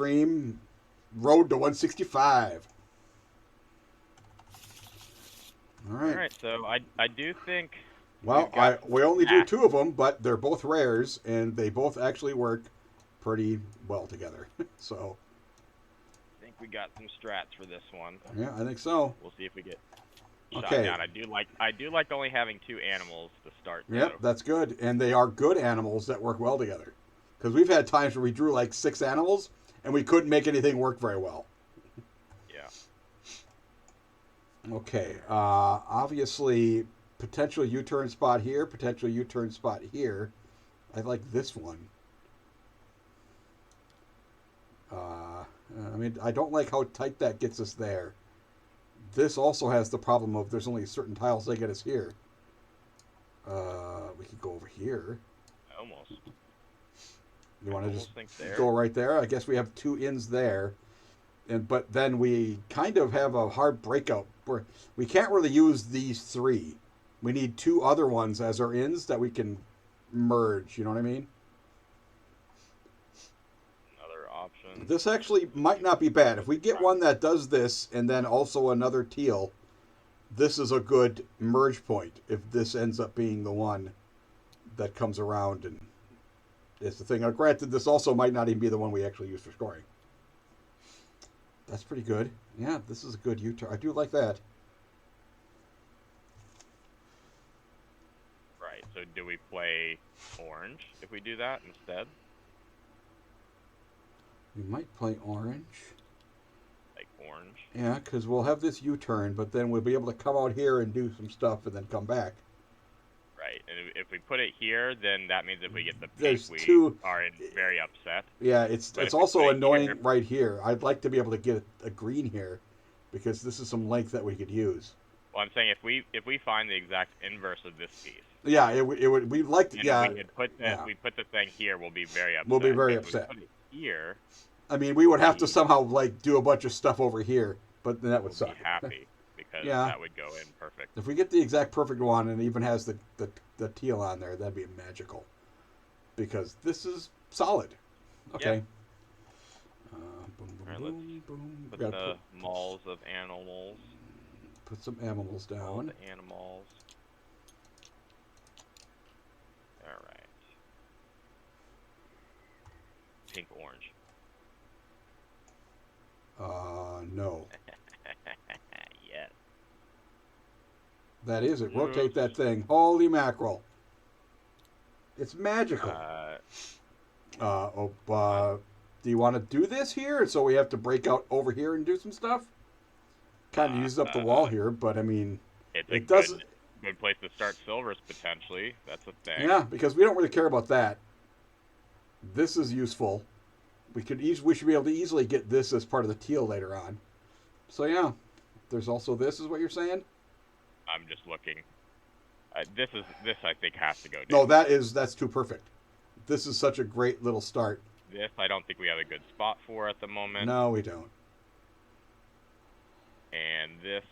Extreme Road to 165. All All right. right, so I do think Well, we've got some we only do stacks. two of them, but they're both rares, and they both actually work pretty well together. So, I think we got some strats for this one. yeah, I think so. We'll see if we get shot Okay. down. I do like only having two animals to start Yep, though. that's good. And they are good animals that work well together. Because we've had times where we drew like 6 animals, and we couldn't make anything work very well. Yeah. Okay. Obviously, potential U-turn spot here, potential U-turn spot here. I like this one. I mean, I don't like how tight that gets us there. This also has the problem of there's only certain tiles that get us here. We could go over here. Almost. You I want to just almost think there. go right there? I guess we have 2 inns there, and but then we kind of have a hard breakout where we can't really use these 3. We need 2 other ones as our inns that we can merge. You know what I mean? Another option. This actually might not be bad. If we get one that does this and then also another teal, this is a good merge point if this ends up being the one that comes around and is the thing. Now, granted, this also might not even be the one we actually use for scoring. That's pretty good. Yeah, this is a good U-turn. I do like that. Right. So do we play orange if we do that instead? We might play orange. Like orange. Yeah, because we'll have this U-turn, but then we'll be able to come out here and do some stuff and then come back. Right. And if we put it here, then that means if we get the pink, There's we 2. are very upset. Yeah, it's But it's if we put also it annoying here, right here. I'd like to be able to get a green here because this is some length that we could use. well, I'm saying if we find the exact inverse of this piece, Yeah, it would. We'd like to. and if Yeah, we had put yeah. the thing here, we'll be very We'll be upset. very But if we upset. put it here, I mean, we would we'll have to be somehow like do a bunch of stuff over here, but then that would we'll be suck. happy because Yeah, that would go in perfect. if we get the exact perfect one and it even has the teal on there, that'd be magical. Because this is solid. Yeah. Okay. Boom, boom, All right, let's boom, boom. We put gotta the malls of animals. put some animals All down. the animals. All right. Pink orange. No. Yes. That is it. Yes. Rotate that thing. Holy mackerel. It's magical. Uh, Oh, uh, do you want to do this here? So we have to break out over here and do some stuff? Kind of uses up the wall uh, here, but I mean, it's a it doesn't. good place to start silvers potentially. That's a thing. Yeah, because we don't really care about that. This is useful. We should be able to easily get this as part of the teal later on. So yeah, there's also this, is what you're saying? I'm just looking. This I think has to go No, down. that's too perfect. This is such a great little start. This I don't think we have a good spot for at the moment. No, we don't. And this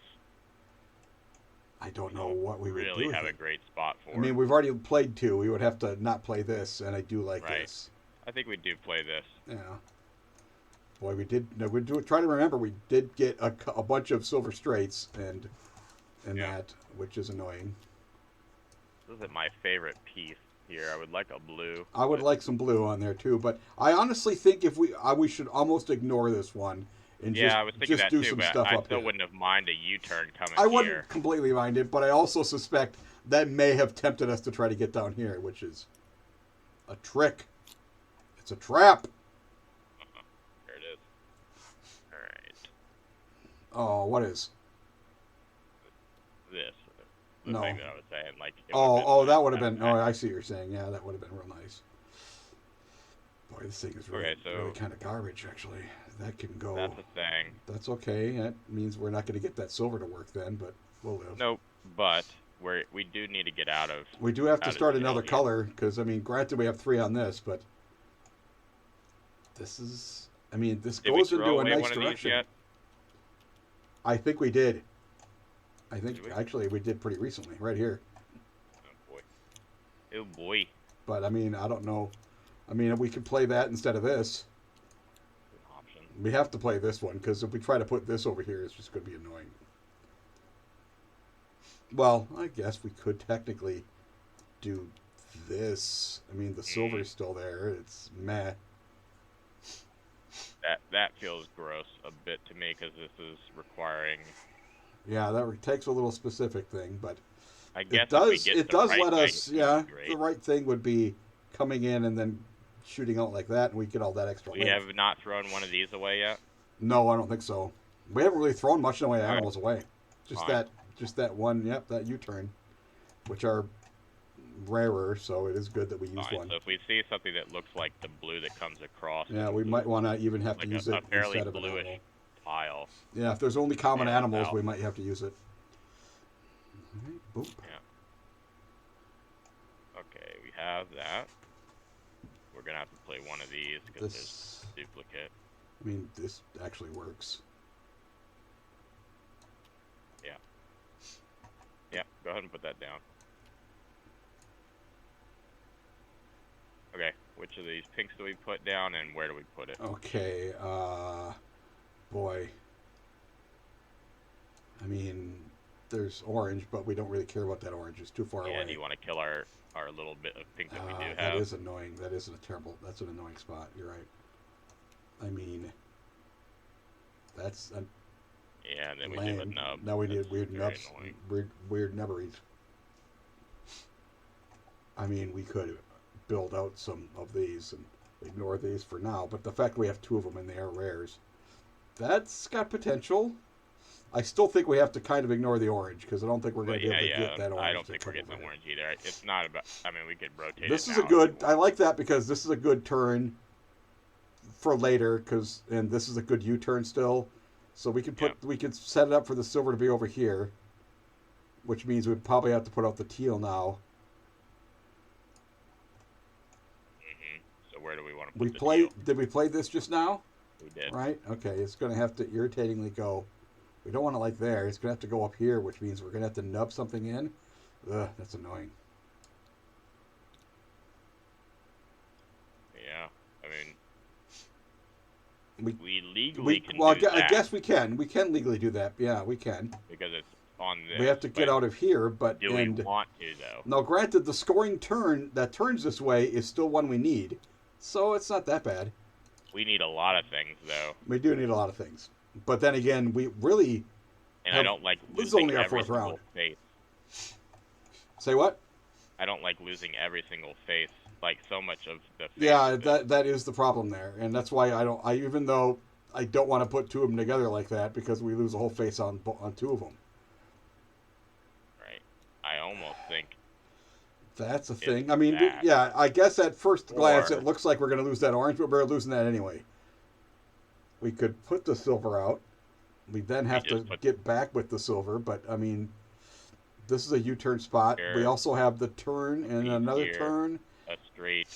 I don't we know don't what we would really do with have a it. great spot for. I mean, we've already played 2. We would have to not play this, and I do like Right. this. I think we do play this. Yeah. Boy, we did. No, we do. Try to remember, we did get a bunch of silver straights, and Yeah. that, which is annoying. This isn't my favorite piece here. I would like a blue. I would but like some blue on there too, but I honestly think if we should almost ignore this one and Yeah, I was thinking just that do too, some but stuff I up still here. wouldn't have minded a U-turn coming I here. wouldn't completely mind it, but I also suspect that may have tempted us to try to get down here, which is a trick. It's a trap. There it is. All right. Oh, what is? This. The No. thing that I was saying, like. Oh, that would have been. Oh, I see what you're saying. Yeah, that would have been real nice. Boy, this thing is really, Okay, so really kind of garbage, actually. That can go. that's a thing. That's okay. That means we're not going to get that silver to work then, but we'll live. Nope. But we do need to get out of. We do have to Out of start jail another here. color because I mean, granted, we have 3 on this, but this is. I mean, this Did we goes throw into a away nice one of these direction. yet? I think we did. I think Did we? actually we did pretty recently, right here. Oh boy. Oh boy. But I mean, I don't know. I mean, we could play that instead of this. Oh We have to play this one, because if we try to put this over here, it's just going to be annoying. Well, I guess we could technically do this. I mean, the silver's still there. It's meh. That feels gross a bit to me because this is requiring. Yeah, that takes a little specific thing, but I guess it does. if we get It the does right let thing, us. it would be Yeah, great. the right thing would be coming in and then shooting out like that, and we get all that extra. We lift. have not thrown one of these away yet. No, I don't think so. We haven't really thrown much in the way of All right. animals away. Fine. Just that one. Yep, that U-turn, which are rarer, so it is good that we use Fine. one. So if we see something that looks like the blue that comes across, Yeah, we might want to even have like to use a it fairly instead of an bluish animal. tile. Yeah, if there's only common Yeah, animals, out. we might have to use it. Alright, boop. Okay, we have that. We're gonna have to play one of these because there's This, duplicate. I mean, this actually works. Yeah, go ahead and put that down. Okay, which of these pinks do we put down and where do we put it? Okay, boy. I mean, there's orange, but we don't really care about that orange. It's too far Yeah, away. do you want to kill our little bit of pink that we do have? That is annoying. That is that's an annoying spot. You're right. I mean, that's Yeah, and then we lame. do a nub. Now we need That's weird very nubs, annoying. weird nubberies. I mean, we could build out some of these and ignore these for now, but the fact we have two of them and they are rares, that's got potential. I still think we have to kind of ignore the orange because I don't think we're going to be able to get that orange. I don't think we're getting the orange either. It's not about. I mean, we could rotate. This it is now a if we good. want. I like that because this is a good turn for later and this is a good U-turn still, so we can we can set it up for the silver to be over here, which means we'd probably have to put out the teal now. So where do we want to put We the played. teal? Did we play this just now? We did. Right. Okay. It's going to have to irritatingly go. We don't want it like there. It's going to have to go up here, which means we're going to have to nub something in. Ugh, that's annoying. Yeah. I mean, We we legally can well, do that I guess we can. We can legally do that. Yeah, we can. because it's on this. We have to get but out of here, but Do we want to though? now, granted, the scoring turn that turns this way is still one we need, so it's not that bad. We need a lot of things though, We do need a lot of things, but then again, we really and I don't like this is losing only our every fourth single round. face. say what? I don't like losing every single face. Like so much of the. Yeah, that is the problem there, and that's why I don't. I even though I don't want to put two of them together like that because we lose a whole face on two of them. Right. I almost think. That's a It's thing. I mean, that. yeah, I guess at first glance Or- it looks like we're going to lose that orange, but we're losing that anyway. We could put the silver out. We then have to get back with the silver, but I mean, this is a U-turn spot. Here. We also have the turn and another Here. turn. A straight.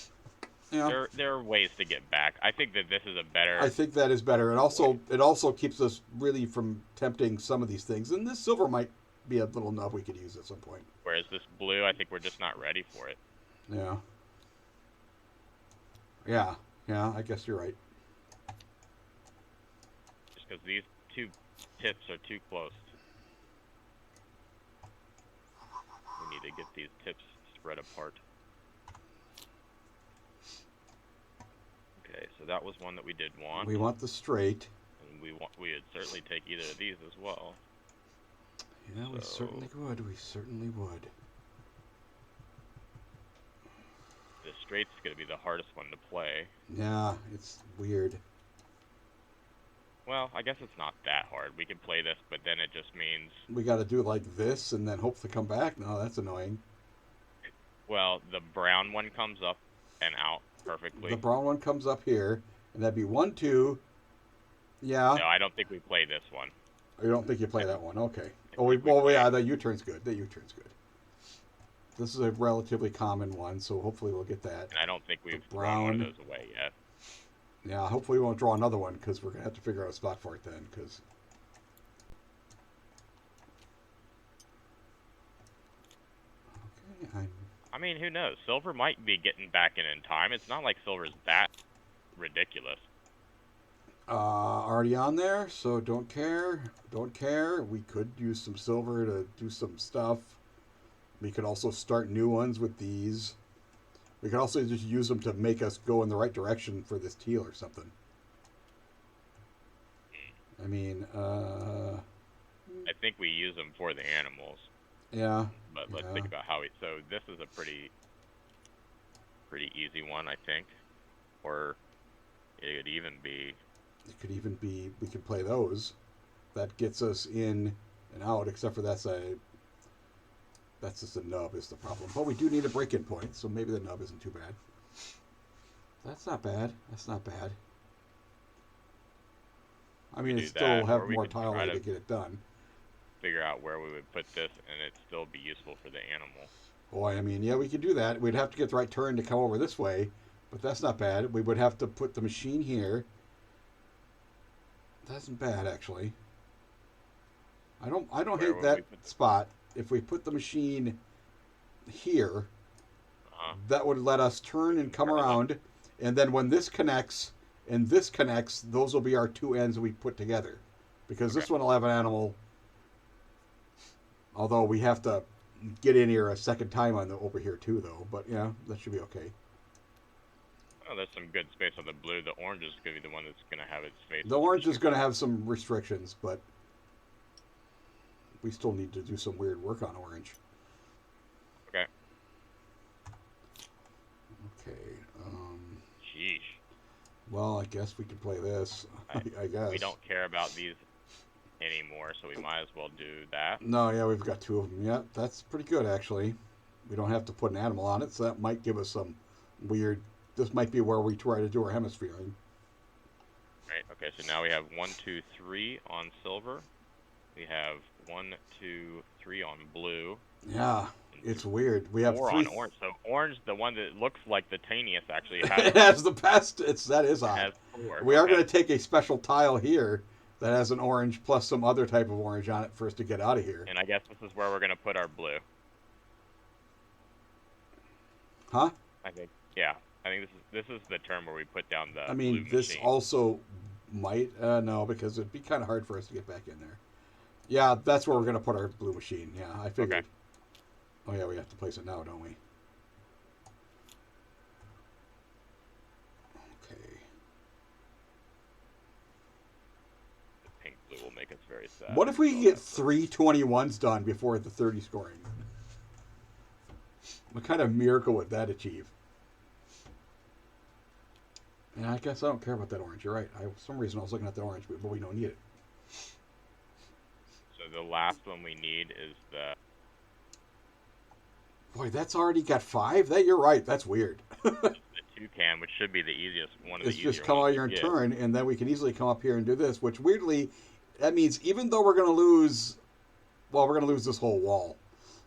Yeah, There are ways to get back. I think that this is a better. I think that is better. And also, it also keeps us really from tempting some of these things. And this silver might be a little nub we could use at some point. Whereas this blue, I think we're just not ready for it. Yeah. Yeah, I guess you're right. Just because these two tips are too close. We need to get these tips spread apart. Okay, so that was one that we did want. We want the straight. And we would certainly take either of these as well. Yeah, we certainly would. We certainly would. The straight's going to be the hardest one to play. Yeah, it's weird. Well, I guess it's not that hard. We can play this, but then it just means... We got to do it like this and then hope to come back? No, that's annoying. Well, the brown one comes up and out perfectly. The brown one comes up here, and that'd be 1, 2. Yeah. No, I don't think we play this one. You don't think you play that one? Okay. Oh, we play- yeah, the U-turn's good. The U-turn's good. This is a relatively common one, so hopefully we'll get that. And I don't think we've thrown one of brown. those away yet. Yeah, hopefully we won't draw another one, because we're going to have to figure out a spot for it then, because... Okay, I mean, who knows? Silver might be getting back in time. It's not like silver's that ridiculous. already on there, so don't care. Don't care. We could use some silver to do some stuff. We could also start new ones with these. We could also just use them to make us go in the right direction for this teal or something. I mean, I think we use them for the animals, yeah. but let's Yeah. think about how we. So this is a pretty easy one, I think, or it could even be. It could even be, we could play those. That gets us in and out, except for that's just a nub is the problem. But we do need a break-in point, so maybe the nub isn't too bad. That's not bad. That's not bad. I mean, do it still that, have or we more could tile try to to get it done. Figure out where we would put this, and it'd still be useful for the animal. Boy, I mean, yeah, we could do that. We'd have to get the right turn to come over this way, but that's not bad. We would have to put the machine here. That isn't bad, actually. I don't Where hate would that we put spot. If we put the machine here, Uh-huh. that would let us turn and come Parallel. around, and then when this connects and this connects, those will be our two ends we put together. Because this Okay. one will have an animal, although we have to get in here a second time on the over here too, though. But yeah, that should be okay. Oh, there's some good space on the blue. The orange is going to be the one that's going to have its face. The orange is going to have some restrictions, but we still need to do some weird work on orange. Okay. Okay. Sheesh. Well, I guess we could play this. I guess. We don't care about these anymore, so we might as well do that. No, yeah, we've got two of them. Yeah, that's pretty good, actually. We don't have to put an animal on it, so that might give us some weird... This might be where we try to do our hemisphering. Right. Okay. So now we have 1, 2, 3 on silver. We have 1, 2, 3 on blue. Yeah, it's weird. We have 4 three... on orange. So orange, the one that looks like the tiniest, actually it has, has the best. That is odd. has 4. We are Okay. going to take a special tile here that has an orange plus some other type of orange on it for us to get out of here. And I guess this is where we're going to put our blue. Huh? I think. Yeah. I think this is the term where we put down the I mean, blue this machine. also might... no, because it'd be kind of hard for us to get back in there. Yeah, that's where we're going to put our blue machine. Yeah, I figured. Okay. Oh, yeah, we have to place it now, don't we? Okay. The pink blue will make us very sad. What if we So could get that's- 3 21s done before the 30 scoring? What kind of miracle would that achieve? Yeah, I guess I don't care about that orange. You're right. For some reason I was looking at the orange, but we don't need it. So the last one we need is the. Boy, that's already got 5? You're right. That's weird. The toucan, which should be the easiest one of It's the just easier come out ones here to and get. turn, and then we can easily come up here and do this, which weirdly, that means even though we're going to lose, well, we're going to lose this whole wall.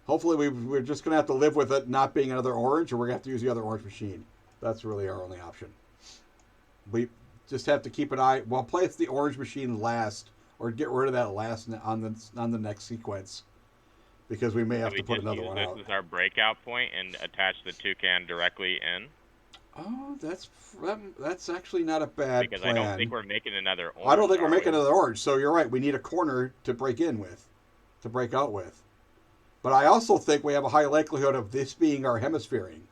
Hopefully we're just going to have to live with it not being another orange, or we're going to have to use the other orange machine. That's really our only option. We just have to keep an eye, well, place the orange machine last, or get rid of that last on the next sequence, because we may have So to we put just another use one this out. as our breakout point and attach the toucan directly in. Oh, that's actually not a bad Because plan. I don't think we're making another orange. I don't think we're are making we? another orange. So you're right. We need a corner to break in with, to break out with. But I also think we have a high likelihood of this being our hemisphering,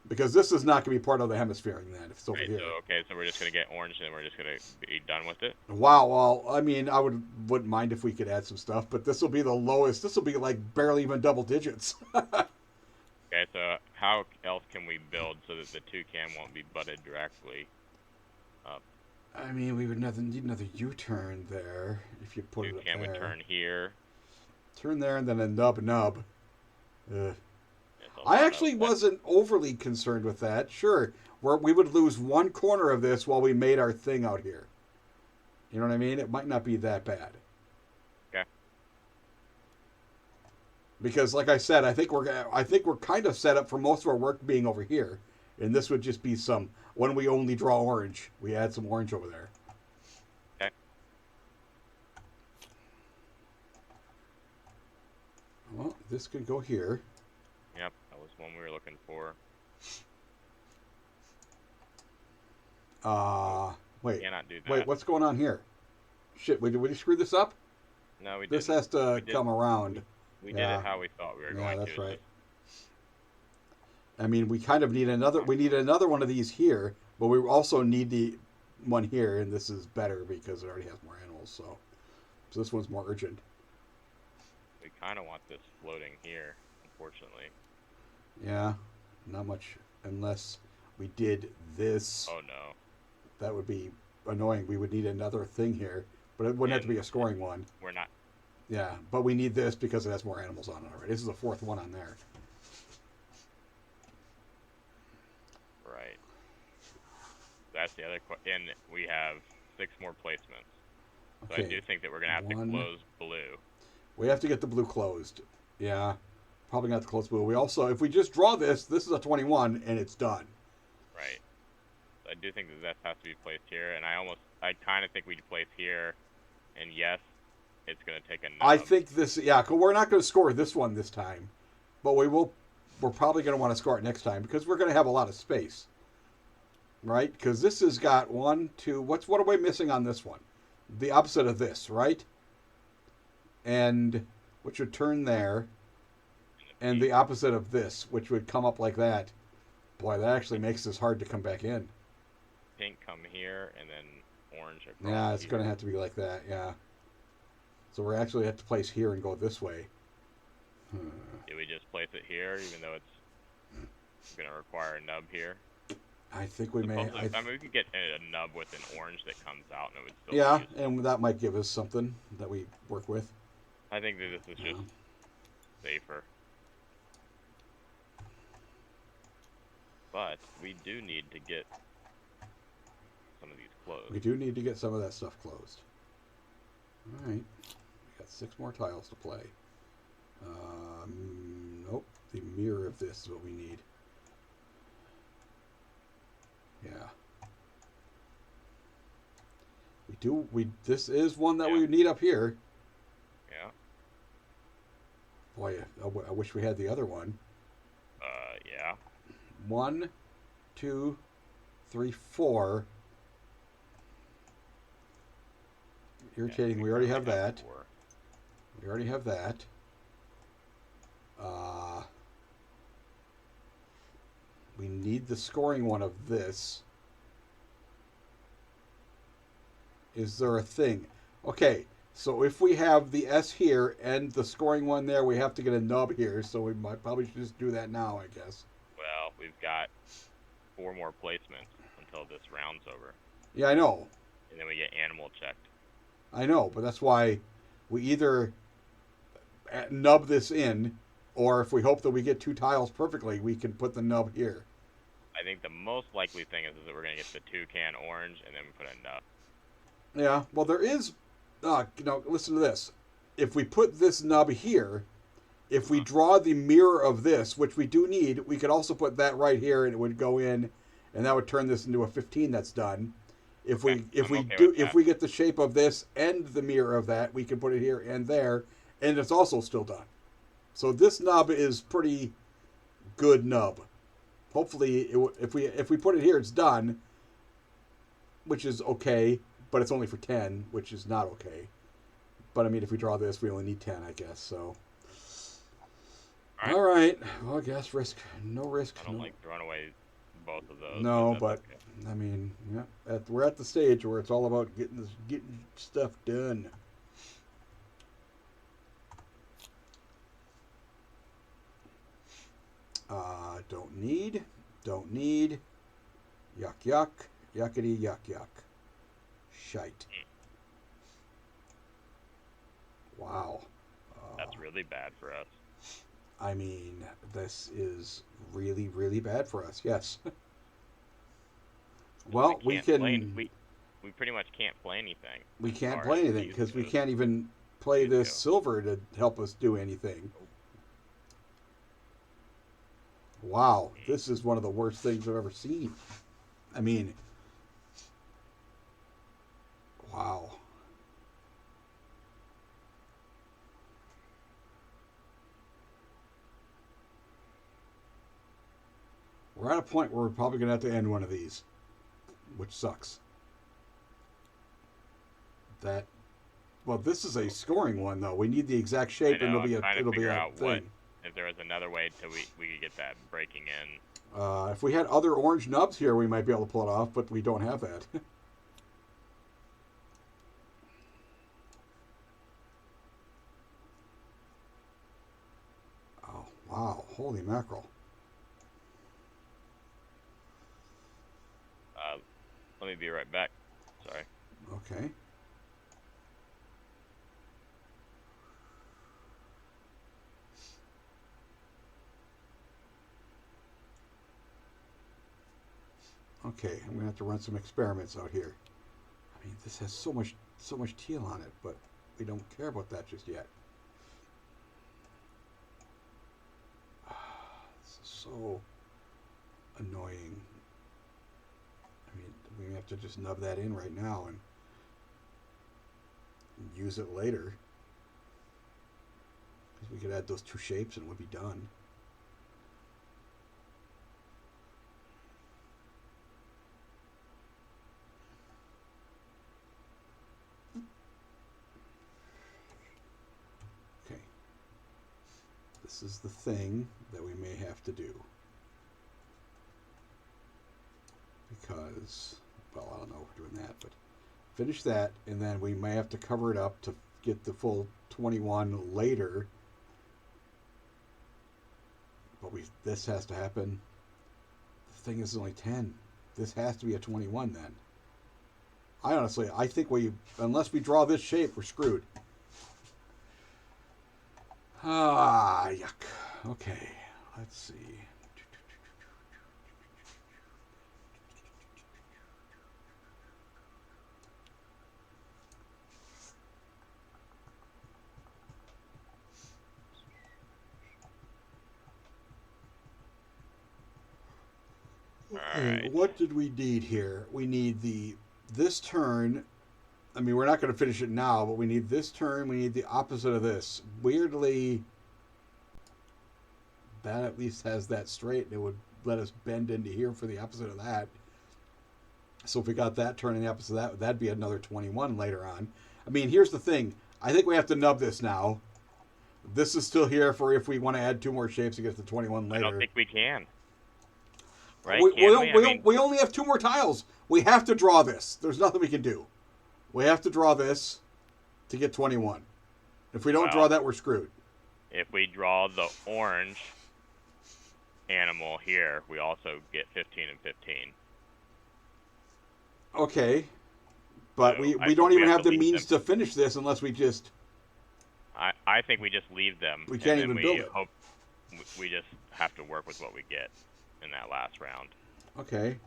because this is not going to be part of the hemisphering then if it's over Right, here. so okay, so we're just gonna get orange and we're just gonna be done with it. Wow. Well, I mean, I wouldn't mind if we could add some stuff, but this will be the lowest. This will be like barely even double digits. Okay, so how else can we build so that the toucan won't be butted directly? I mean, we would need another U-turn there if you put it up Toucan there. would turn here. Turn there and then a nub. Ugh. It's a I lot actually of- wasn't overly concerned with that. Sure, we would lose one corner of this while we made our thing out here. You know what I mean? It might not be that bad. Okay. Because, like I said, I think we're kind of set up for most of our work being over here, and this would just be some when we only draw orange, we add some orange over there. Okay. Well, this could go here. Yep, that was one we were looking for. Wait. Cannot do that. Wait, what's going on here? Shit, we screw this up? No, we This didn't. has to We did. come around. We did Yeah. it how we thought we were Yeah, going to. that's It's right. just I mean, we kind of need another. We need another one of these here, but we also need the one here, and this is better because it already has more animals. So this one's more urgent. we kind of want this floating here, unfortunately. Yeah, not much unless we did this. Oh no. That would be annoying. We would need another thing here, but it wouldn't have to be a scoring one. We're not. Yeah, but we need this because it has more animals on it already. This is the fourth one on there. Right. That's the other and we have 6 more placements. So Okay. I do think that we're going to have One. to close blue. We have to get the blue closed. Yeah, probably not the close blue. We also, if we just draw this, this is a 21 and it's done. Right. So I do think that has to be placed here, and I kind of think we place here, and yes, it's going to take a nub. I think this, yeah, 'cause we're not going to score this one this time, but we will. We're probably going to want to score it next time because we're going to have a lot of space, right? Because this has got 1, 2. What are we missing on this one? The opposite of this, right? And which would turn there, and the opposite of this, which would come up like that. Boy, that actually makes this hard to come back in. Pink come here, and then orange across. Yeah, it's here. going to have to be like that. Yeah. So we're actually have to place here and go this way. Do we just place it here, even though it's going to require a nub here? I think we may. I mean, we could get a nub with an orange that comes out, and it would still. Yeah, be useful. and that might give us something that we work with. I think that this is just safer. But we do need to get some of these closed. We do need to get some of that stuff closed. All right, we got 6 more tiles to play. Nope, the mirror of this is what we need. Yeah. We do. This is one that we need up here. Yeah. Boy, I wish we had the other one. Yeah. 1, 2, 3, 4. Irritating. We already have that. 4. We already have that. We need the scoring one of this. Is there a thing? Okay, so if we have the S here and the scoring one there, we have to get a nub here. So we might probably should just do that now, I guess. Well, we've got 4 more placements until this round's over. Yeah, I know. And then we get animal checked. I know, but that's why we either nub this in, or if we hope that we get 2 tiles perfectly, we can put the nub here. I think the most likely thing is that we're going to get the toucan orange, and then we put a nub. Yeah, well, there is. Listen to this. If we put this nub here, if we draw the mirror of this, which we do need, we could also put that right here, and it would go in, and that would turn this into a 15 that's done. If we get the shape of this and the mirror of that, we can put it here and there, and it's also still done. So this nub is pretty good nub. Hopefully, if we put it here, it's done, which is okay, but it's only for 10, which is not okay. But I mean, if we draw this, we only need 10, I guess. So, all right. Well, I guess no risk. I don't like throwing away both of those. No, but okay. I mean, yeah, we're at the stage where it's all about getting stuff done. Don't need. Yuck, yuck, yuckity, yuck, yuck. Shite. Wow. That's really bad for us. I mean, this is really, really bad for us. Yes. Well, we can. We pretty much can't play anything. We can't play anything because we can't even play this silver to help us do anything. Wow, this is one of the worst things I've ever seen. I mean, wow. We're at a point where we're probably going to have to end one of these, which sucks. That Well, this is a scoring one, though. We need the exact shape, I and know, I'm trying to it'll be figure a out thing. if there was another way we could get that breaking in. If we had other orange nubs here, we might be able to pull it off, but we don't have that. Oh, wow. Holy mackerel. Let me be right back. Sorry. Okay. Okay, I'm gonna have to run some experiments out here. I mean, this has so much teal on it, but we don't care about that just yet. This is so annoying. I mean, we have to just nub that in right now and use it later. Because we could add those two shapes and it would be done. Okay. This is the thing that we may have to do. Because, well, I don't know if we're doing that, but finish that, and then we may have to cover it up to get the full 21 later. But this has to happen. The thing is only 10. This has to be a 21 then. I think unless we draw this shape, we're screwed. Ah, yuck. Okay, let's see. Alright. What did we need here? We need this turn. I mean, we're not going to finish it now, but we need this turn. We need the opposite of this. Weirdly, that at least has that straight, and it would let us bend into here for the opposite of that. So if we got that turn and the opposite of that, that'd be another 21 later on. I mean, here's the thing. I think we have to nub this now. This is still here for if we want to add two more shapes to get to 21 later. I don't think we can. Right? We only have two more tiles. We have to draw this. There's nothing we can do. We have to draw this to get 21. If we don't draw that, we're screwed. If we draw the orange animal here, we also get 15 and 15. Okay. But So we don't even have the means to finish this unless we just... I think we just leave them. We can't even build it. We just have to work with what we get in that last round. Okay.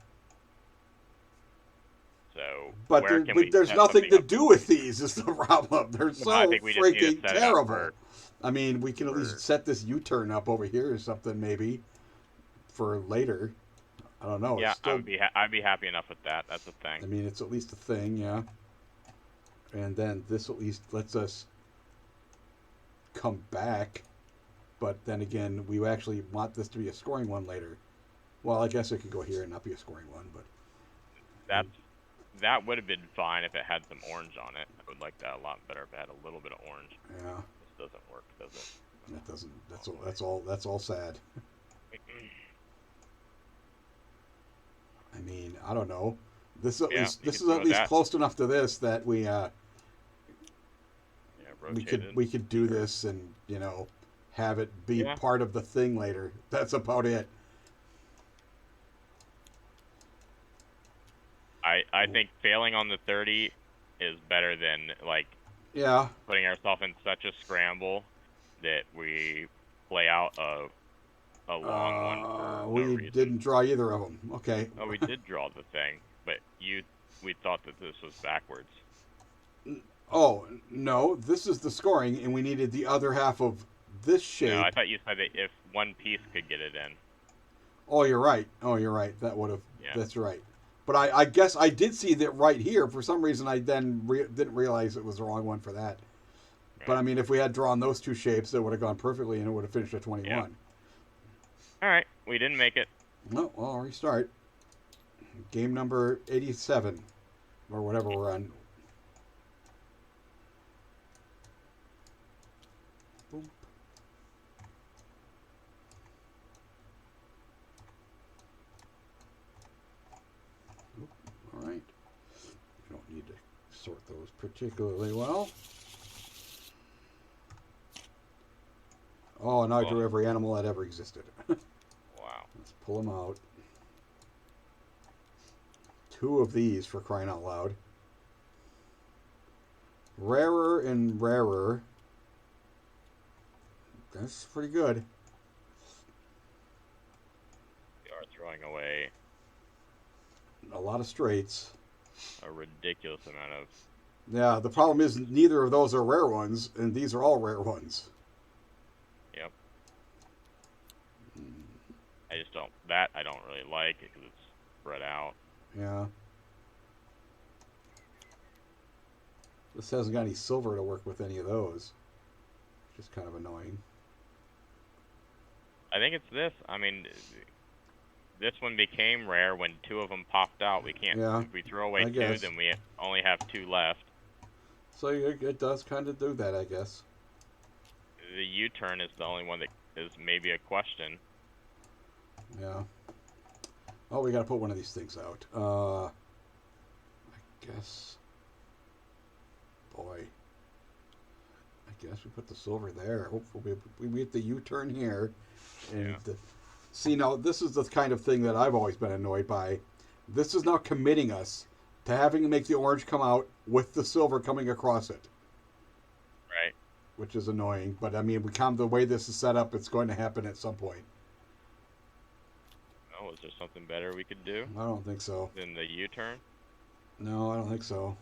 So, but there's nothing to do with these is the problem. They're so freaking terrible. I mean, we can at least set this U-turn up over here or something maybe for later. I don't know. Yeah, I'd be happy enough with that. That's a thing. I mean, it's at least a thing, yeah. And then this at least lets us come back. But then again, we actually want this to be a scoring one later. Well, I guess it could go here and not be a scoring one, but... That would have been fine if it had some orange on it. I would like that a lot better if it had a little bit of orange. Yeah. This doesn't work, does it? That doesn't. That's all sad. I mean, I don't know. This is at least close enough to this that we could do this and have it be part of the thing later. That's about it. I think failing on the 30 is better than putting ourselves in such a scramble that we play out a long one for no reason. We didn't draw either of them. Okay. Oh, we did draw the thing, but we thought that this was backwards. Oh no, this is the scoring, and we needed the other half of this shape. No, I thought you said that if one piece could get it in. Oh, you're right. That would have. Yeah. That's right. But I guess I did see that right here. For some reason, I then didn't realize it was the wrong one for that. Right. But I mean, if we had drawn those two shapes, it would have gone perfectly, and it would have finished at 21. Yeah. All right, we didn't make it. No, well, I'll restart. Game number 87, or whatever we're on. Boom. All right. You don't need to sort those particularly well. Oh, now I drew every animal that ever existed. Wow. Let's pull them out. 2 of these, for crying out loud. Rarer and rarer. That's pretty good. We are throwing away a lot of straights. A ridiculous amount of... Yeah, the problem is neither of those are rare ones, and these are all rare ones. Yep. I just don't... That I don't really like it because it's spread out. Yeah. This hasn't got any silver to work with any of those. Which is kind of annoying. I think it's this. I mean, this one became rare when 2 of them popped out. We can't... Yeah, if we throw away 2, guess. then we only have 2 left. So it does kind of do that, I guess. The U-turn is the only one that is maybe a question. Yeah. Oh, we got to put one of these things out. I guess. Boy. I guess we put the silver there. Hopefully we get the U-turn here. And Yeah. See, now this is the kind of thing that I've always been annoyed by. This is now committing us to having to make the orange come out with the silver coming across it. Right. Which is annoying. But, I mean, the way this is set up, it's going to happen at some point. Oh, is there something better we could do? I don't think so. Than the U-turn? No, I don't think so.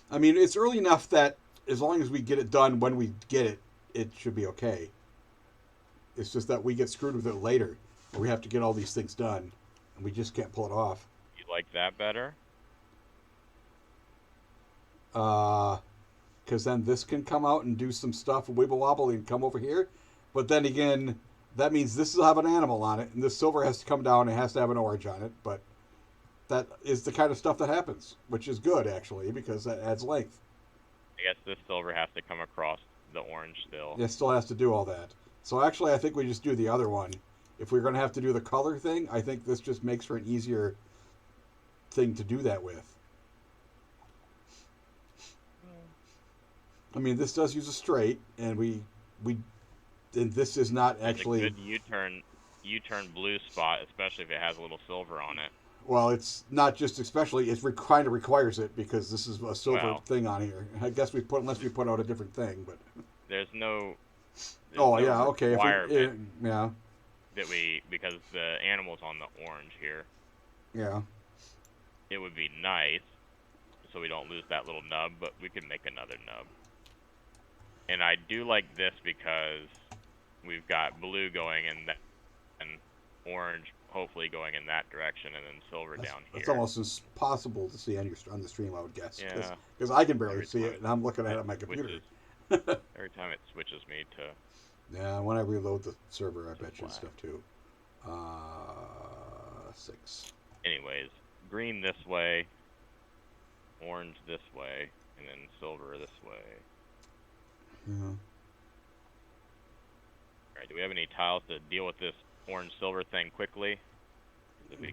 I mean, it's early enough that as long as we get it done when we get it, it should be okay. It's just that we get screwed with it later. Where we have to get all these things done, and we just can't pull it off. You like that better? Because then this can come out and do some stuff, wibble wobble, and come over here. But then again, that means this will have an animal on it, and this silver has to come down and has to have an orange on it. But that is the kind of stuff that happens, which is good, actually, because that adds length. I guess this silver has to come across the orange still. It still has to do all that. So actually, I think we just do the other one. If we're going to have to do the color thing, I think this just makes for an easier thing to do that with. I mean, this does use a straight, and and this is not actually a good U-turn blue spot, especially if it has a little silver on it. Well, it's not just especially; it kind of requires it because this is a silver thing on here. I guess unless we put out a different thing, but there's no. Okay. That because the animal's on the orange here. Yeah. It would be nice, so we don't lose that little nub, but we could make another nub. And I do like this because we've got blue going in that, and orange hopefully going in that direction, and then silver down here. It's almost impossible to see on the stream, I would guess. Yeah. Because I can barely see it, and I'm looking at it on my computer. Every time it switches me to... Yeah, when I reload the server, I bet you stuff too. 6. Anyways, green this way, orange this way, and then silver this way. Yeah. Alright, do we have any tiles to deal with this orange-silver thing quickly?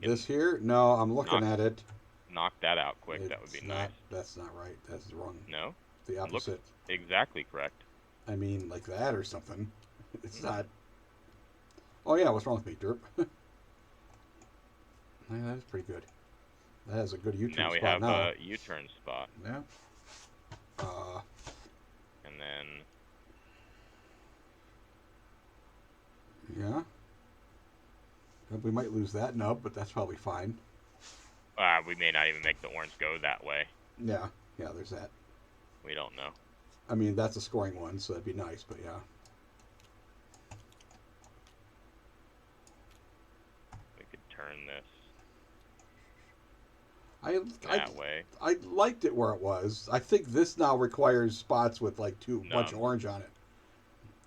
This here? No, I'm looking at it. Knock that out quick, that would be nice. That's not right. That's wrong. No? The opposite. Looks exactly correct. I mean, like that or something. It's not. Oh, yeah, what's wrong with me, Derp? Yeah, that's pretty good. That has a good U-turn spot now. Now we have a U-turn spot. Yeah. And then... Yeah. We might lose that nub, but that's probably fine. We may not even make the orange go that way. Yeah, there's that. We don't know. I mean, that's a scoring one, so that'd be nice, but yeah. We could turn this that way. I liked it where it was. I think this now requires spots with like bunch of orange on it.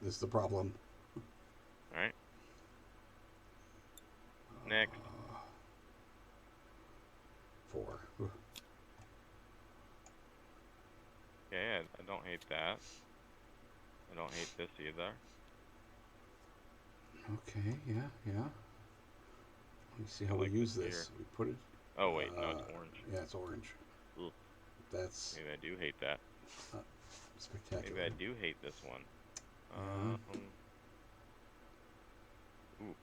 This is the problem. Alright. Next. 4. hate that. I don't hate this either. Okay, yeah. Let me see how we use this. We put it. Oh wait, no, it's orange. Yeah, it's orange. Ooh. That's. Maybe I do hate that. Spectacular. Maybe I do hate this one. Ooh.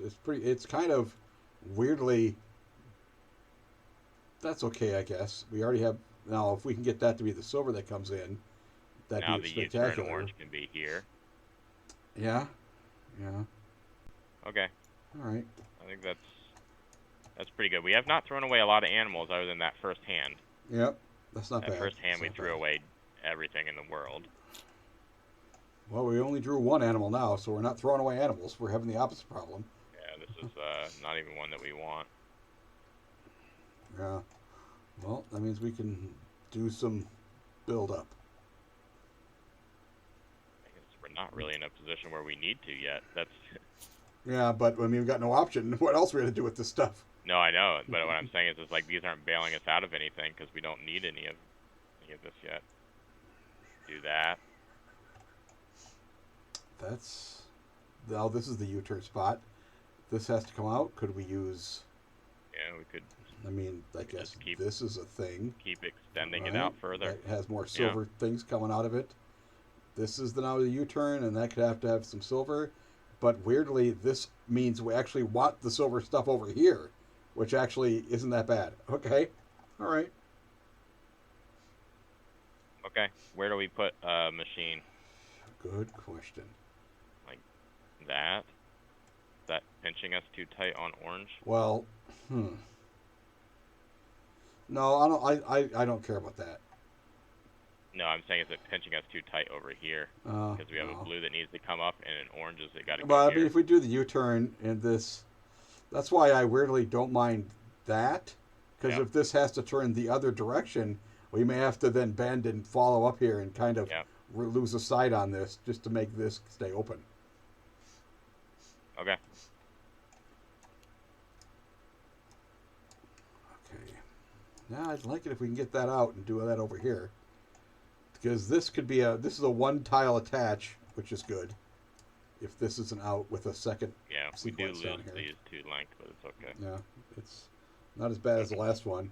It's pretty. It's kind of weirdly. That's okay, I guess. We already have now. If we can get that to be the silver that comes in, that'd now be the spectacular. U-turn orange can be here. Yeah. Okay. All right. I think that's pretty good. We have not thrown away a lot of animals other than that first hand. Yep. That's not bad. That first hand we threw away everything in the world. Well, we only drew one animal now, so we're not throwing away animals. We're having the opposite problem. Yeah, this is not even one that we want. Yeah. Well, that means we can do some build up. I guess we're not really in a position where we need to yet. That's. Yeah, but I mean, we've got no option. What else are we gonna do with this stuff? No, I know, but what I'm saying is, it's like these aren't bailing us out of anything because we don't need any of this yet. Do that. That's. Now this is the U-turn spot. This has to come out. Could we use? Yeah, we could. I mean, I guess this is a thing. Keep extending it out further. It has more silver things coming out of it. This is now the U-turn, and that could have to have some silver. But weirdly, this means we actually want the silver stuff over here, which actually isn't that bad. Okay. All right. Okay. Where do we put machine? Good question. Like that? Is that pinching us too tight on orange? Well, No, I don't care about that. No, I'm saying is it pinching us too tight over here? Because we have a blue that needs to come up and an orange is it got to go Well, here. I mean, if we do the U-turn and this, that's why I weirdly don't mind that. Because if this has to turn the other direction, we may have to then bend and follow up here and kind of lose a sight on this just to make this stay open. Okay. Okay. Now I'd like it if we can get that out and do that over here. Because this could be this is a one tile attach, which is good. If this is an out with a second we do lose down here. these two length, but it's okay. Yeah, it's not as bad as the last one.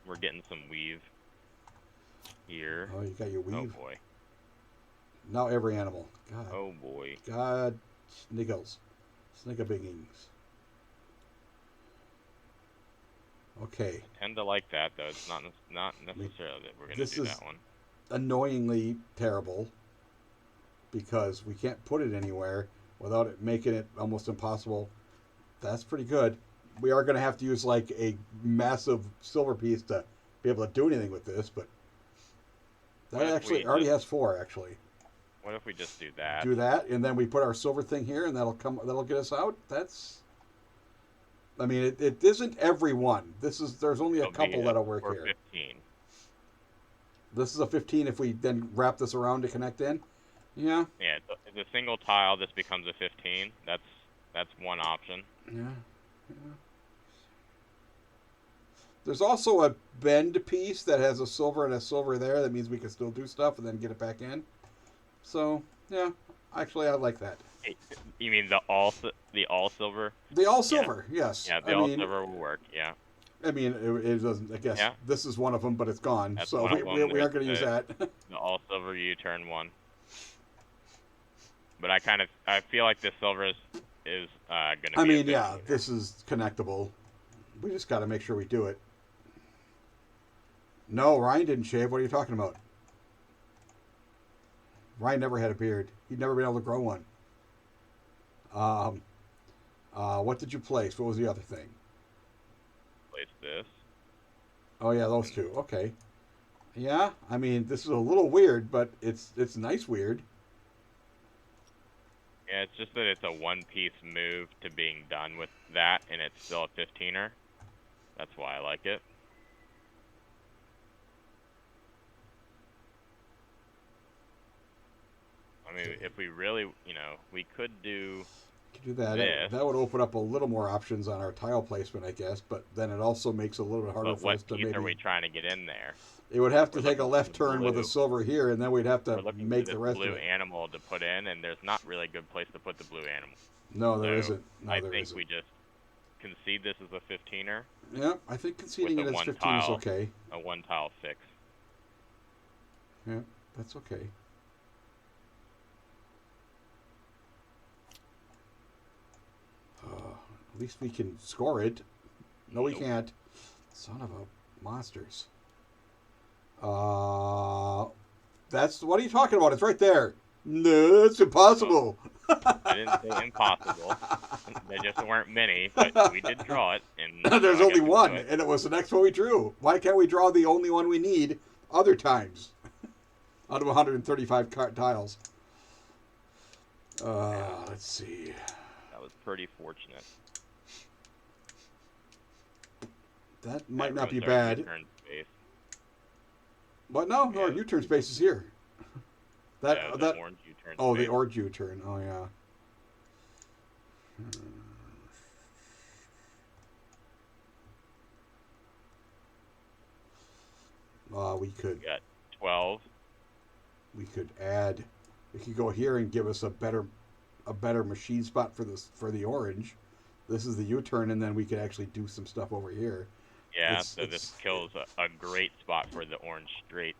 We're getting some weave here. Oh, you got your weave? Oh boy. Now every animal. God. Oh boy. God, sniggles. Sniggabiggings. Okay. I tend to like that, though. It's not necessarily that we're going to do that one. Annoyingly terrible because we can't put it anywhere without it making it almost impossible. That's pretty good. We are going to have to use like a massive silver piece to be able to do anything with this, but that actually already has 4 actually. What if we just do that? Do that, and then we put our silver thing here, and that'll get us out. That's. I mean, it isn't every one. There's only a couple that'll work here. 15. This is a 15 if we then wrap this around to connect in. Yeah. Yeah, the single tile, this becomes a 15. That's one option. Yeah. There's also a bend piece that has a silver and a silver there. That means we can still do stuff and then get it back in. So, yeah. Actually, I like that. You mean the all silver? The all silver, yes. Yeah, the all silver will work. Yeah. I mean, it doesn't. I guess this is one of them, but it's gone. That's so we aren't going to use that. The all silver U-turn one. But I feel like this silver is going to be. I mean, yeah, this is connectable. We just got to make sure we do it. No, Ryan didn't shave. What are you talking about? Ryan never had a beard. He'd never been able to grow one. What did you place? What was the other thing? Place this. Oh yeah, those two. Okay. Yeah, I mean, this is a little weird, but it's nice weird. Yeah, it's just that it's a one-piece move to being done with that, and it's still a 15er. That's why I like it. I mean, if we really, we could do... Could do that. That would open up a little more options on our tile placement, I guess. But then it also makes it a little bit harder for us to maybe. What piece are we trying to get in there? It would have to take a left turn with a silver here, and then we'd have to make the rest of it. Blue animal to put in, and there's not really a good place to put the blue animal. No, there isn't. No, I think we just concede this as a 15er. Yeah, I think conceding it as 15 is okay. A one tile fix. Yeah, that's okay. At least we can score it. No, we can't. Son of a monsters. That's what are you talking about? It's right there. No, it's impossible. I didn't say impossible. There just weren't many, but we did draw it. And there's only one, and it was the next one we drew. Why can't we draw the only one we need other times? Out of 135 tiles. Let's see. That was pretty fortunate. That might not be bad. U-turn space. What? No, our U-turn space is here. The orange U-turn. Oh, the orange U-turn. Oh, yeah. We could. We got 12. We could add. We could go here and give us a better machine spot for the orange. This is the U-turn, and then we could actually do some stuff over here. Yeah, so this kills a great spot for the orange straight.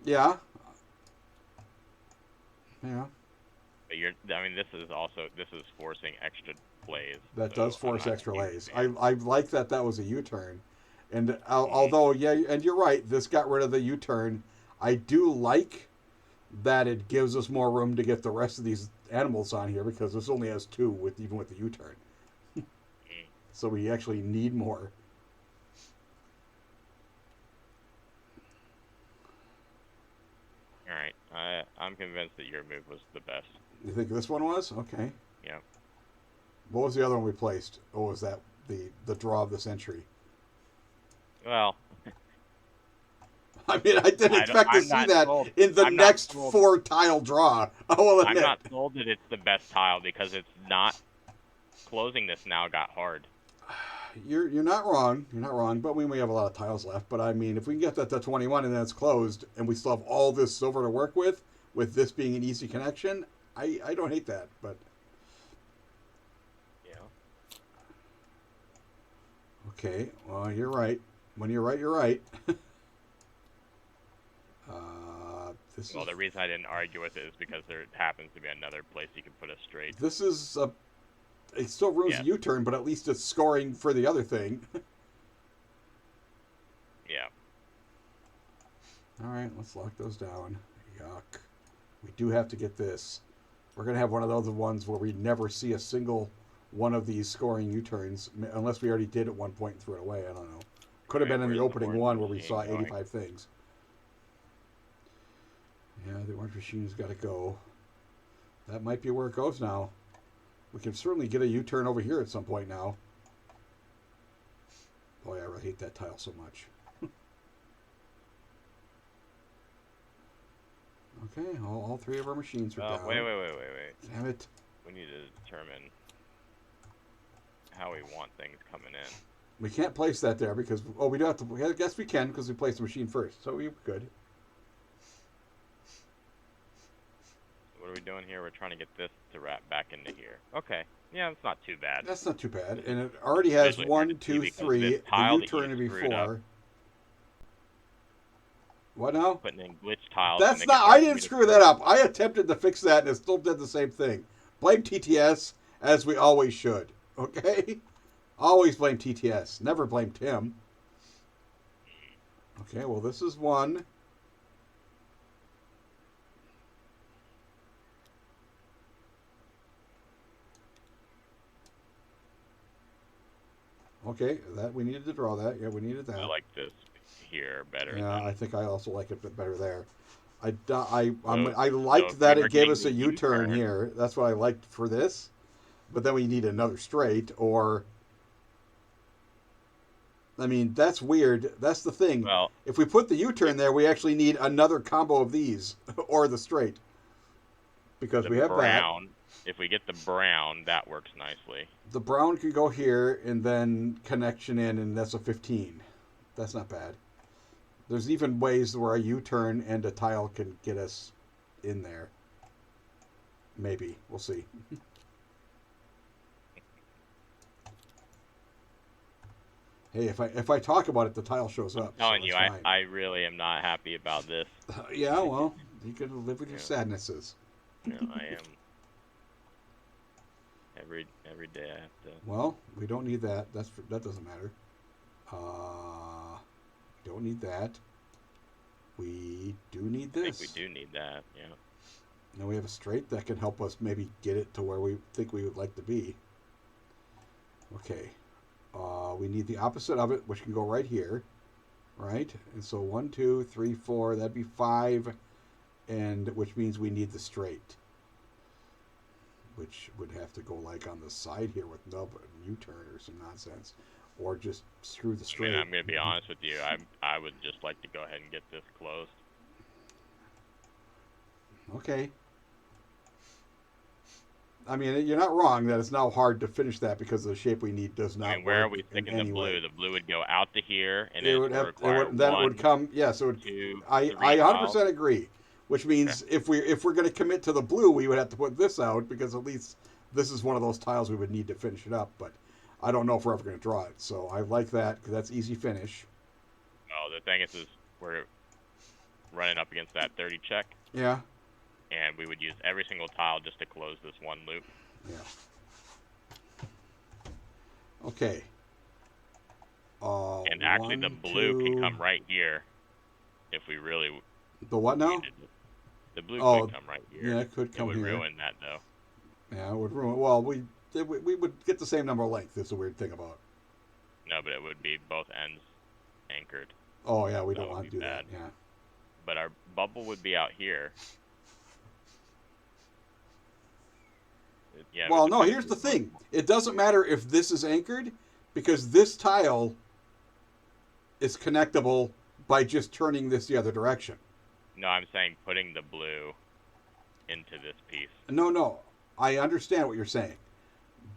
Yeah. Yeah. But this is forcing extra plays. That does force extra lays. I like that was a U-turn. And although, yeah, and you're right, this got rid of the U-turn. I do like that it gives us more room to get the rest of these animals on here because this only has 2 even with the U-turn. So we actually need more. All right, I'm convinced that your move was the best. You think this one was? Okay. Yeah. What was the other one we placed? Oh, was that the draw of the century? Well, I mean, I didn't expect to see that in the next 4 tile draw. I'm not told that it's the best tile because it's not. Closing this now got hard. You're not wrong. You're not wrong. But we have a lot of tiles left. But I mean, if we can get that to 21 and then it's closed, and we still have all this silver to work with this being an easy connection, I don't hate that. But yeah. Okay. Well, you're right. When you're right, you're right. The reason I didn't argue with it is because there happens to be another place you can put a straight. This is it still ruins the U-turn, but at least it's scoring for the other thing. Yeah. All right, let's lock those down. Yuck. We do have to get this. We're going to have one of those ones where we never see a single one of these scoring U-turns, unless we already did at one point and threw it away. I don't know. Could have been in the opening one where we saw 85 things. Yeah, the orange machine's got to go. That might be where it goes now. We can certainly get a U-turn over here at some point now. Boy, I really hate that tile so much. Okay, all 3 of our machines are down. Wait. Damn it. We need to determine how we want things coming in. We can't place that there because, we do have to, I guess we can because we placed the machine first, so we could. What are we doing here? We're trying to get this to wrap back into here. Okay. Yeah, that's not too bad. That's not too bad. And it already has 1, 2, 3. The U-turn to be 4. What now? Putting in glitch tiles. That's not. I didn't screw that up. I attempted to fix that and it still did the same thing. Blame TTS as we always should. Okay? Always blame TTS. Never blame Tim. Okay, well, this is 1. Okay, that we needed to draw that. Yeah, we needed that. I like this here better. Yeah, I think I also like it a bit better there. I liked that it gave us a U-turn here. That's what I liked for this. But then we need another straight, or... I mean, that's weird. That's the thing. Well, if we put the U-turn there, we actually need another combo of these, or the straight. Because we have brown if we get the brown, that works nicely. The brown can go here, and then connection in, and that's a 15. That's not bad. There's even ways where a U-turn and a tile can get us in there. Maybe. We'll see. Hey, if I talk about it, the tile shows up. I'm telling you, I really am not happy about this. Yeah, well, you can live with your sadnesses. No, I am. Every day I have to. Well, we don't need that. That doesn't matter. Don't need that. We do need this. I think we do need that. Yeah. Now we have a straight that can help us maybe get it to where we think we would like to be. Okay. We need the opposite of it, which can go right here, right? And so 1, 2, 3, 4. That'd be 5, and which means we need the straight, which would have to go like on the side here with nub and U-turn or some nonsense, or just screw the straight. I mean, I'm gonna be honest with you. I would just like to go ahead and get this closed. Okay. I mean, you're not wrong that it's now hard to finish that because the shape we need does not. I mean, where are we thinking the blue? The blue would go out to here, and it would have. Then it would come. Yes, it would. I 100% agree. Which means if we're going to commit to the blue, we would have to put this out because at least this is one of those tiles we would need to finish it up. But I don't know if we're ever going to draw it, so I like that because that's easy finish. Oh, the thing is we're running up against that 30 check. Yeah. And we would use every single tile just to close this one loop. Yeah. Okay. And actually, the blue can come right here if we really. The what now? The blue could come right here. Yeah, it could come here. It would ruin that, though. Yeah, it would ruin. Well, we would get the same number of length. That's the weird thing about. No, but it would be both ends anchored. Oh yeah, we don't want to do that. Yeah. But our bubble would be out here. Yeah, well, no, here's the thing. It doesn't matter if this is anchored because this tile is connectable by just turning this the other direction. No, I'm saying putting the blue into this piece. No. I understand what you're saying.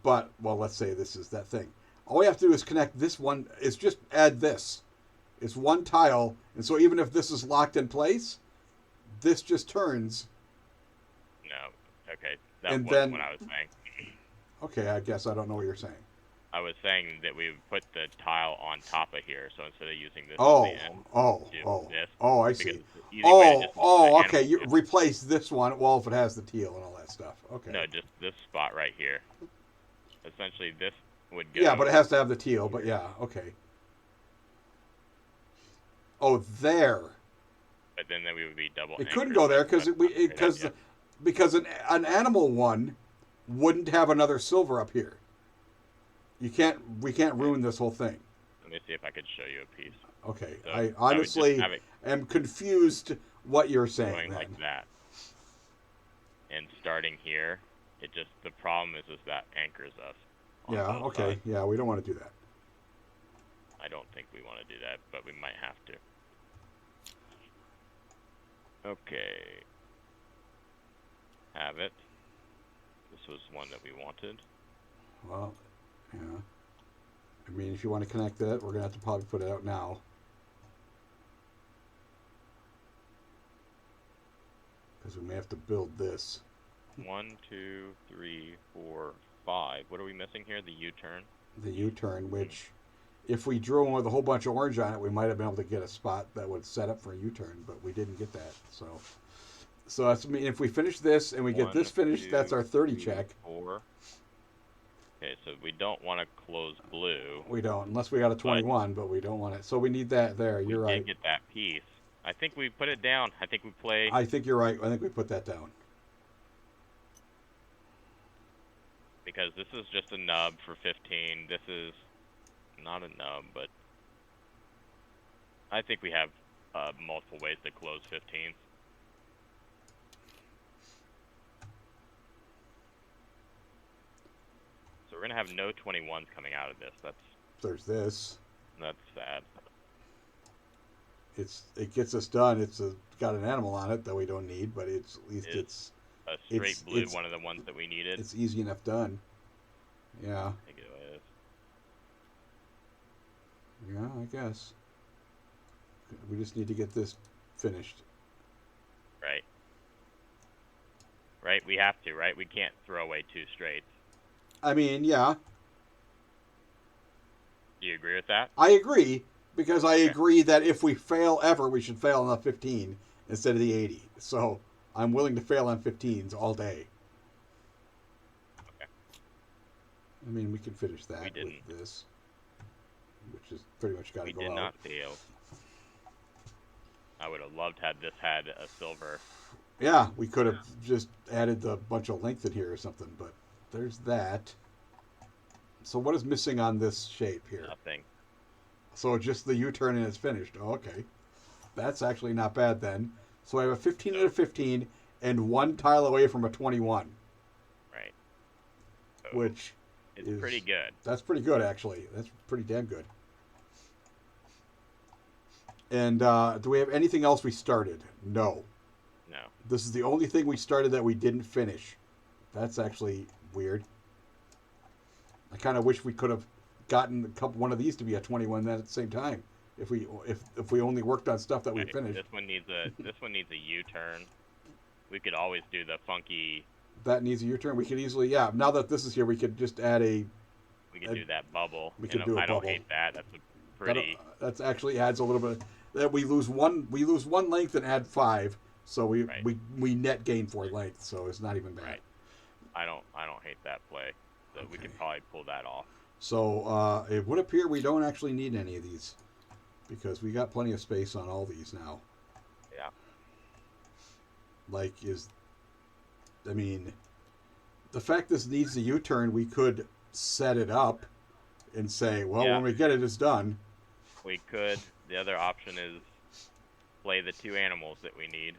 But, well, let's say this is that thing. All we have to do is connect this one. Is just add this. It's one tile. And so even if this is locked in place, this just turns. No. Okay. That wasn't what I was saying. Okay, I guess I don't know what you're saying. I was saying that we would put the tile on top of here, so instead of using this I see. Okay, you replace this one, well, if it has the teal and all that stuff. Okay. No, just this spot right here. Essentially, this would go... Yeah, but it has to have the teal, but yeah, okay. Oh, there. But then we would be double. It couldn't go there because an animal one wouldn't have another silver up here. We can't ruin this whole thing. Let me see if I could show you a piece. Okay, so I honestly am confused what you're saying. Going like that, and starting here, the problem is that anchors us. Yeah. Okay. Sides. Yeah, we don't want to do that. I don't think we want to do that, but we might have to. Okay. Have it. This was one that we wanted. Well, yeah. I mean, if you want to connect that, we're going to have to probably put it out now. Because we may have to build this. 1, 2, 3, 4, 5. What are we missing here? The U-turn? The U-turn, which, if we drew one with a whole bunch of orange on it, we might have been able to get a spot that would set up for a U-turn, but we didn't get that, so that's, I mean, if we finish this and we get this finished, that's our 30 check. 4. Okay, so we don't want to close blue. We don't, unless we got a 21, but we don't want it. So we need that there. You're right. We did get that piece. I think we put it down. I think we play. I think you're right. I think we put that down. Because this is just a nub for 15. This is not a nub, but I think we have multiple ways to close 15. So we're gonna have no 21s coming out of this. There's this. That's sad. It gets us done. It's got an animal on it that we don't need, but at least it's a straight blue, one of the ones that we needed. It's easy enough done. Yeah. I think it is. Yeah, I guess. We just need to get this finished. Right. Right, we have to, right? We can't throw away 2 straights. I mean, yeah. Do you agree with that? I agree, because I agree that if we fail ever, we should fail on the 15 instead of the 80. So I'm willing to fail on 15s all day. Okay. I mean, we can finish that with this, which is pretty much got to go out. We did not fail. I would have loved had this had a silver. Yeah, we could have just added a bunch of length in here or something, but there's that. So what is missing on this shape here? Nothing. So just the U-turn and it's finished. Oh, okay. That's actually not bad then. So I have a 15 and a 15 and 1 tile away from a 21. Right. So which is pretty good. That's pretty good, actually. That's pretty damn good. And do we have anything else we started? No. No. This is the only thing we started that we didn't finish. That's actually weird. I kind of wish we could have gotten one of these to be a 21 then at the same time. If we only worked on stuff that we finished. This one needs a U-turn. We could always do the funky. That needs a U-turn. We could easily, yeah. Now that this is here, we could just add a. We could do that bubble. We could do a bubble. I don't hate that. That's a pretty. That's actually adds a little bit. That we lose one length and add 5, so we net gain 4 length. So it's not even bad. Right. I don't hate that play. So we could probably pull that off. So it would appear we don't actually need any of these, because we got plenty of space on all these now. Yeah. I mean, the fact this needs a U-turn, we could set it up and say, well, when we get it, it's done. We could. The other option is play the 2 animals that we need.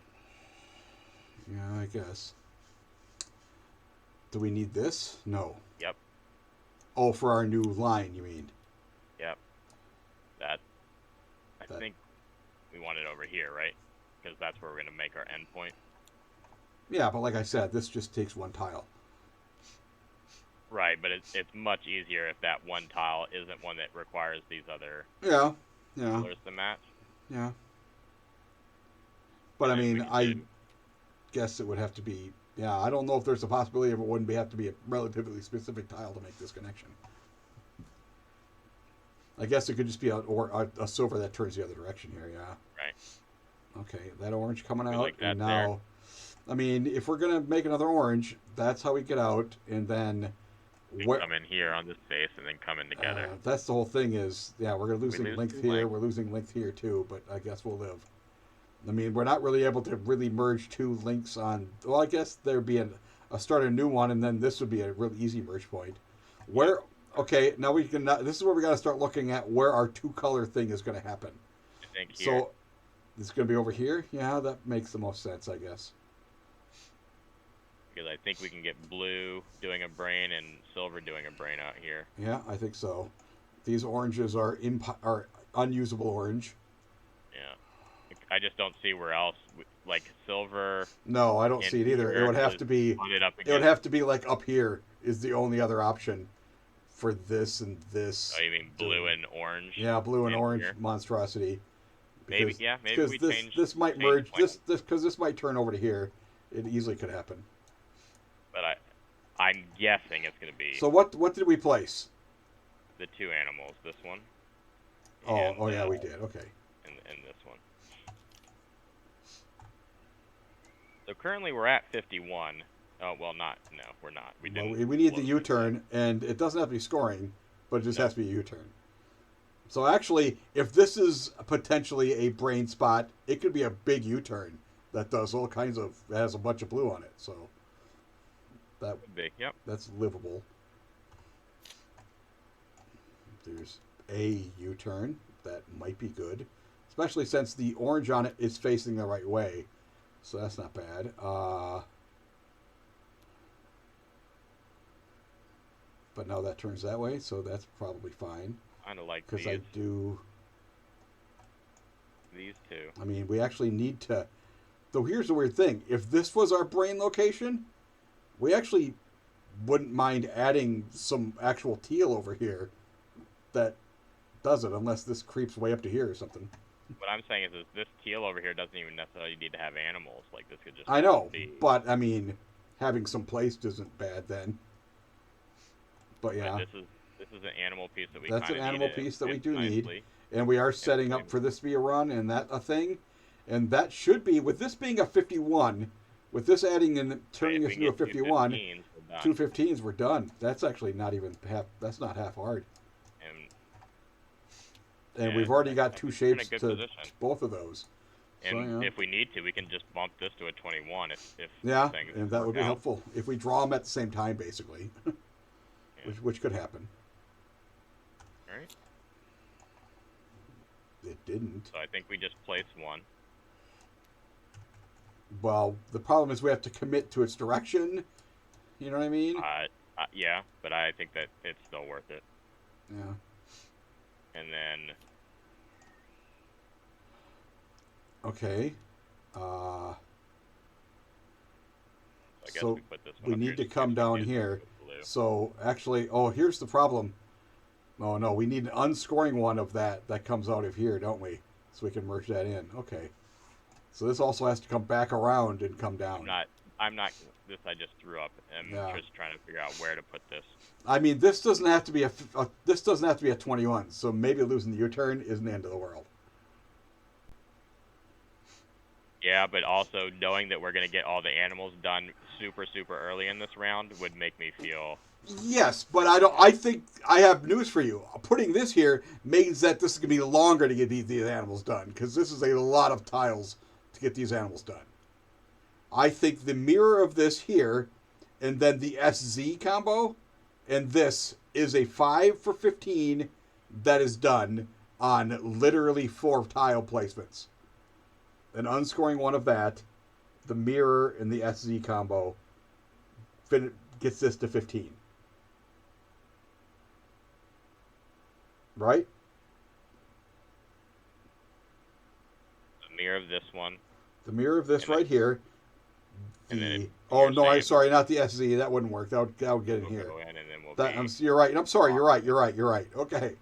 Yeah, I guess. Do we need this? No. Yep. Oh, for our new line, you mean? Yep. I think we want it over here, right? Because that's where we're going to make our endpoint. Yeah, but like I said, this just takes 1 tile. Right, but it's much easier if that 1 tile isn't one that requires these other colors to match. Yeah. But I mean, I guess it would have to be. Yeah, I don't know if there's a possibility of it wouldn't have to be a relatively specific tile to make this connection. I guess it could just be a silver that turns the other direction here. Yeah. Right. Okay, that orange coming out, like that and now, there. I mean, if we're gonna make another orange, that's how we get out, and then. We come in here on this face and then come in together. That's the whole thing is, we're losing length here. We're losing length here too, but I guess we'll live. I mean, we're not really able to really merge 2 links on. Well, I guess there'd be a start a new one, and then this would be a really easy merge point. Okay, now we can. This is where we got to start looking at where our 2-color thing is going to happen. I think here. So, it's going to be over here. Yeah, that makes the most sense, I guess. Because I think we can get blue doing a brain and silver doing a brain out here. Yeah, I think so. These oranges are unusable orange. Yeah. I just don't see where else, like silver. No, I don't see it either. It would have to be. It would have to be like up here is the only other option for this and this. Oh, you mean blue and orange? Yeah, blue and orange here? Monstrosity. Because, maybe we change. This might merge. Because this might turn over to here. It easily could happen. But I'm guessing it's going to be. So what did we place? The 2 animals. This one. Oh yeah, we did. Okay. And this one. So currently we're at 51. Oh well, we're not. We need the U-turn, and it doesn't have to be scoring, but it just has to be a U-turn. So actually, if this is potentially a brain spot, it could be a big U-turn that does all kinds of. That has a bunch of blue on it. So. That big, yep. That's livable. There's a U-turn that might be good, especially since the orange on it is facing the right way, so that's not bad. But now that turns that way, so that's probably fine. Kind of like because I do these 2. I mean, we actually need to Though here's the weird thing. If this was our brain location, we actually wouldn't mind adding some actual teal over here that does it, unless this creeps way up to here or something. What I'm saying is this teal over here doesn't even necessarily need to have animals. Like, this could just I know, be... but, I mean, having some placed isn't bad then. But, yeah. But this is an animal piece that we That's an animal piece that we do nicely. need. And we are setting up for this to be a run and that a thing. And that should be, with this being a 51, with this adding and turning this into a 51, 2 15s, we're done. That's actually not even half, that's not half hard. And we've already got 2 shapes to position. Both of those. And so, yeah. If we need to, we can just bump this to a 21 if yeah, and that would be helpful. If we draw them at the same time, basically. Yeah. which could happen. All right. It didn't. So I think we just place one. Well, the problem is we have to commit to its direction. You know what I mean? Yeah, but I think that it's still worth it. Yeah. And then... Okay. So we need to come down here. So, actually... Oh, here's the problem. Oh, no. We need an unscoring one of that comes out of here, don't we? So we can merge that in. Okay. So this also has to come back around and come down. I'm not... This I just threw up. I'm just trying to figure out where to put this. I mean, this doesn't have to be this doesn't have to be a 21. So maybe losing the U-turn isn't the end of the world. Yeah, but also knowing that we're going to get all the animals done super, super early in this round would make me feel... Yes, but I think I have news for you. Putting this here means that this is going to be longer to get these animals done, because this is a lot of tiles to get these animals done. I think the mirror of this here, and then the SZ combo, and this is a 5 for 15 that is done on literally 4 tile placements. An unscoring one of that, the mirror and the SZ combo gets this to 15. Right? The mirror of this one. The mirror of this right here. Oh no! I'm sorry, not the SZ. That wouldn't work. That would get in here. Go in and then you're right. I'm sorry. You're right. Okay.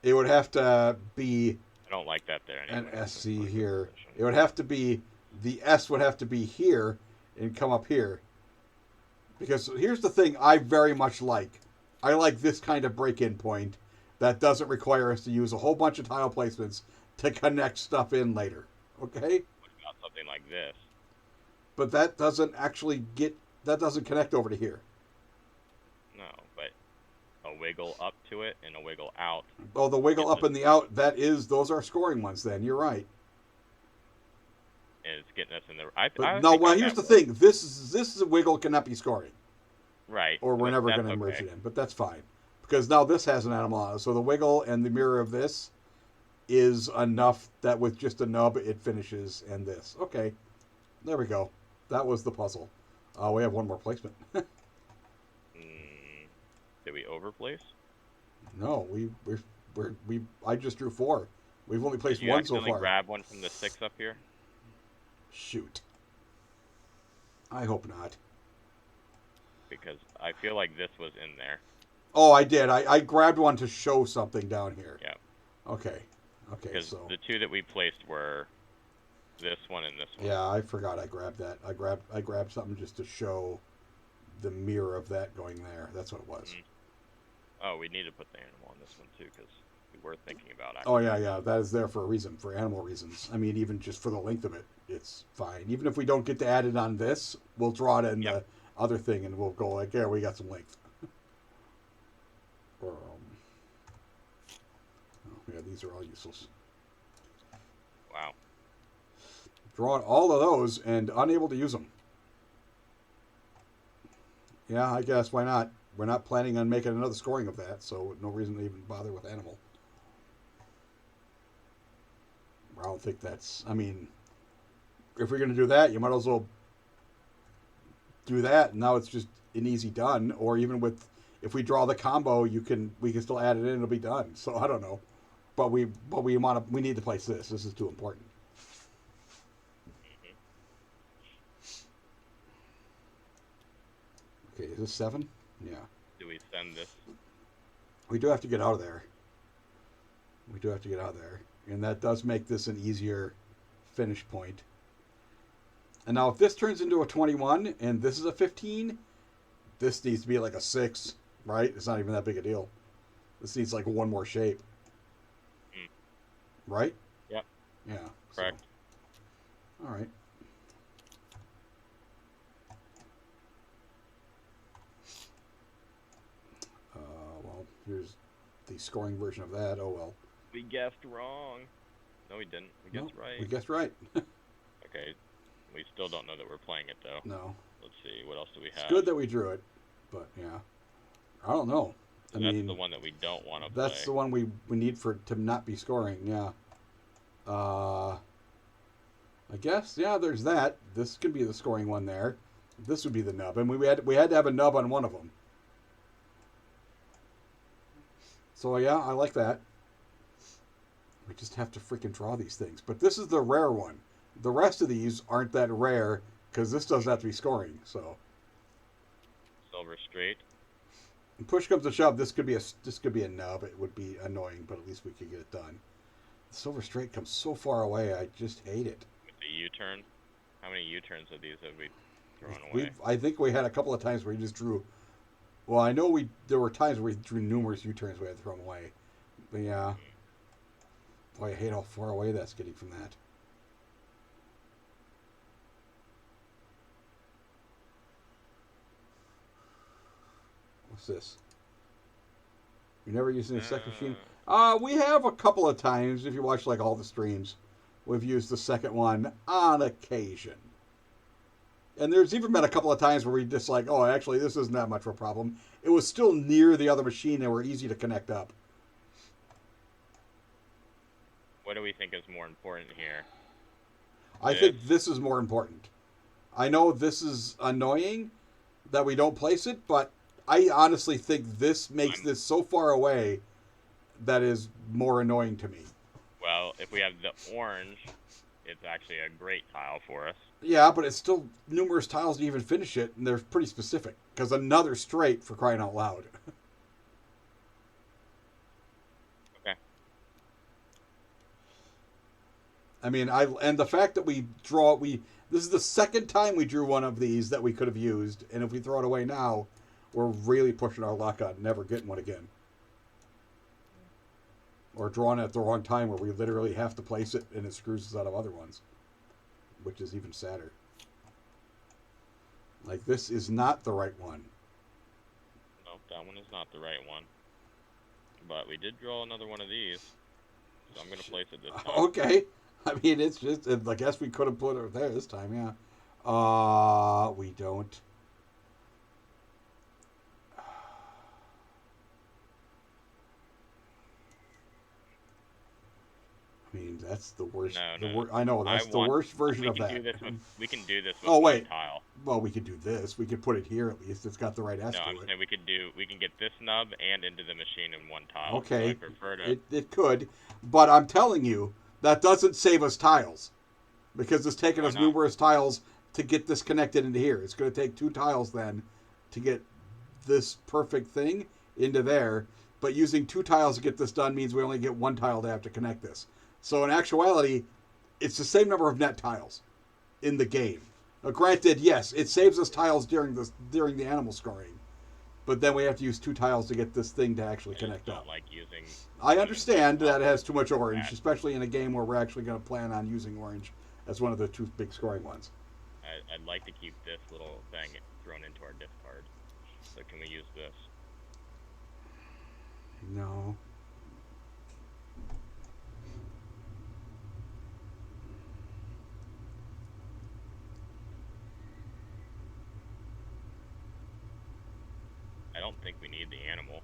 It would have to be. I don't like that there. Anyway. An SC here. It would have to be the S would have to be here and come up here. Because here's the thing I very much like. I like this kind of break-in point that doesn't require us to use a whole bunch of tile placements to connect stuff in later. Okay? Something like this. But that doesn't actually doesn't connect over to here. No, but a wiggle up to it and a wiggle out. Oh, the wiggle up and the out, those are scoring ones then. You're right. And it's getting us in the... here's the thing. This is a wiggle cannot be scoring. Right. Or we're never going to merge it in. But that's fine. Because now this has an animal on it. So the wiggle and the mirror of this is enough that with just a nub it finishes and this. Okay. There we go. That was the puzzle. We have one more placement. Did we overplace? No, I just drew 4. We've only placed 1 so far. Did you grab one from the 6 up here? Shoot. I hope not. Because I feel like this was in there. Oh, I did. I grabbed one to show something down here. Yeah. Okay. Because the 2 that we placed were this one and this one. Yeah, I forgot I grabbed that. I grabbed something just to show the mirror of that going there. That's what it was. Mm-hmm. Oh, we need to put the animal on this one too, because we were thinking about it. Oh yeah. That is there for a reason, for animal reasons. I mean, even just for the length of it, it's fine. Even if we don't get to add it on this, we'll draw it in the other thing, and we'll go like, yeah, we got some length. Yeah, these are all useless. Wow. Drawing all of those and unable to use them. Yeah, I guess. Why not? We're not planning on making another scoring of that, so no reason to even bother with animal. I don't think that's... I mean, if we're going to do that, you might as well do that. Now it's just an easy done. Or even with... If we draw the combo, we can still add it in. It'll be done. So I don't know. But we need to place this. This is too important. Okay, is this 7? Yeah. Do we send this? We do have to get out of there. And that does make this an easier finish point. And now if this turns into a 21 and this is a 15, this needs to be like a 6, right? It's not even that big a deal. This needs like one more shape. Right? Yep. Yeah. Correct. So. All right. Well, here's the scoring version of that. Oh, well. We guessed wrong. No, we didn't. We guessed right. We guessed right. Okay. We still don't know that we're playing it, though. No. Let's see. What else do we have? It's good that we drew it, but yeah. I don't know. So that's the one that we don't want to play. That's the one we need to not be scoring, yeah. I guess, yeah, there's that. This could be the scoring one there. This would be the nub. And we had to have a nub on one of them. So, yeah, I like that. We just have to freaking draw these things. But this is the rare one. The rest of these aren't that rare because this doesn't have to be scoring, so. Silver straight. When push comes to shove, this could be a nub. It would be annoying, but at least we could get it done. The silver straight comes so far away. I just hate it. With the U-turn, how many U-turns of these have we thrown away? I think we had a couple of times where we just drew. Well, I know there were times where we drew numerous U-turns we had thrown away. But yeah, boy, I hate how far away that's getting from that. What's this? You never used a second machine? We have a couple of times. If you watch like all the streams, we've used the second one on occasion. And there's even been a couple of times where we just like, oh, actually, this isn't that much of a problem. It was still near the other machine and were easy to connect up. What do we think is more important here? I think this is more important. I know this is annoying that we don't place it, but I honestly think this makes this so far away that is more annoying to me. Well, if we have the orange, it's actually a great tile for us. Yeah, but it's still numerous tiles to even finish it, and they're pretty specific. Because another straight, for crying out loud. Okay. I mean, and the fact that this is the second time we drew one of these that we could have used, and if we throw it away now, we're really pushing our luck on never getting one again. Or drawing it at the wrong time where we literally have to place it and it screws us out of other ones. Which is even sadder. Like, this is not the right one. Nope, that one is not the right one. But we did draw another one of these. So I'm going to place it this time. Okay. I mean, it's just, I guess we could have put it there this time, yeah. We don't. I mean, that's the worst. No. I know, that's the worst version of that. We can do this with one tile. Well, we could do this. We could put it here at least. It's got the right S to it. No, I'm saying we can get this nub and into the machine in one tile. Okay. So I prefer to... It could, but I'm telling you, that doesn't save us tiles. Because it's taken us numerous tiles to get this connected into here. It's going to take 2 tiles then to get this perfect thing into there. But using 2 tiles to get this done means we only get 1 tile to have to connect this. So in actuality, it's the same number of net tiles in the game. Now, granted, yes, it saves us tiles during the animal scoring, but then we have to use 2 tiles to get this thing to actually connect up. Like using. I understand that it has too much orange, especially in a game where we're actually going to plan on using orange as one of the 2 big scoring ones. I'd like to keep this little thing thrown into our discard. So can we use this? No. I don't think we need the animal.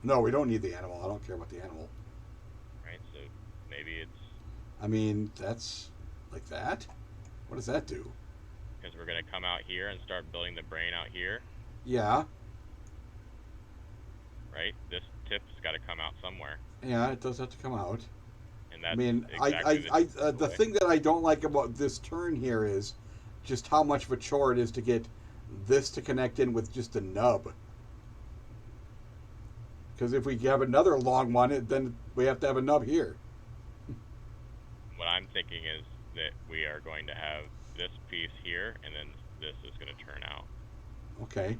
No, we don't need the animal. I don't care about the animal. Right, so maybe it's... I mean, that's like that? What does that do? Because we're going to come out here and start building the brain out here. Yeah. Right? This tip's got to come out somewhere. Yeah, it does have to come out. And that's I mean, exactly the thing that I don't like about this turn here is just how much of a chore it is to get this to connect in with just a nub. Because if we have another long one, then we have to have a nub here. What I'm thinking is that we are going to have this piece here, and then this is going to turn out. Okay.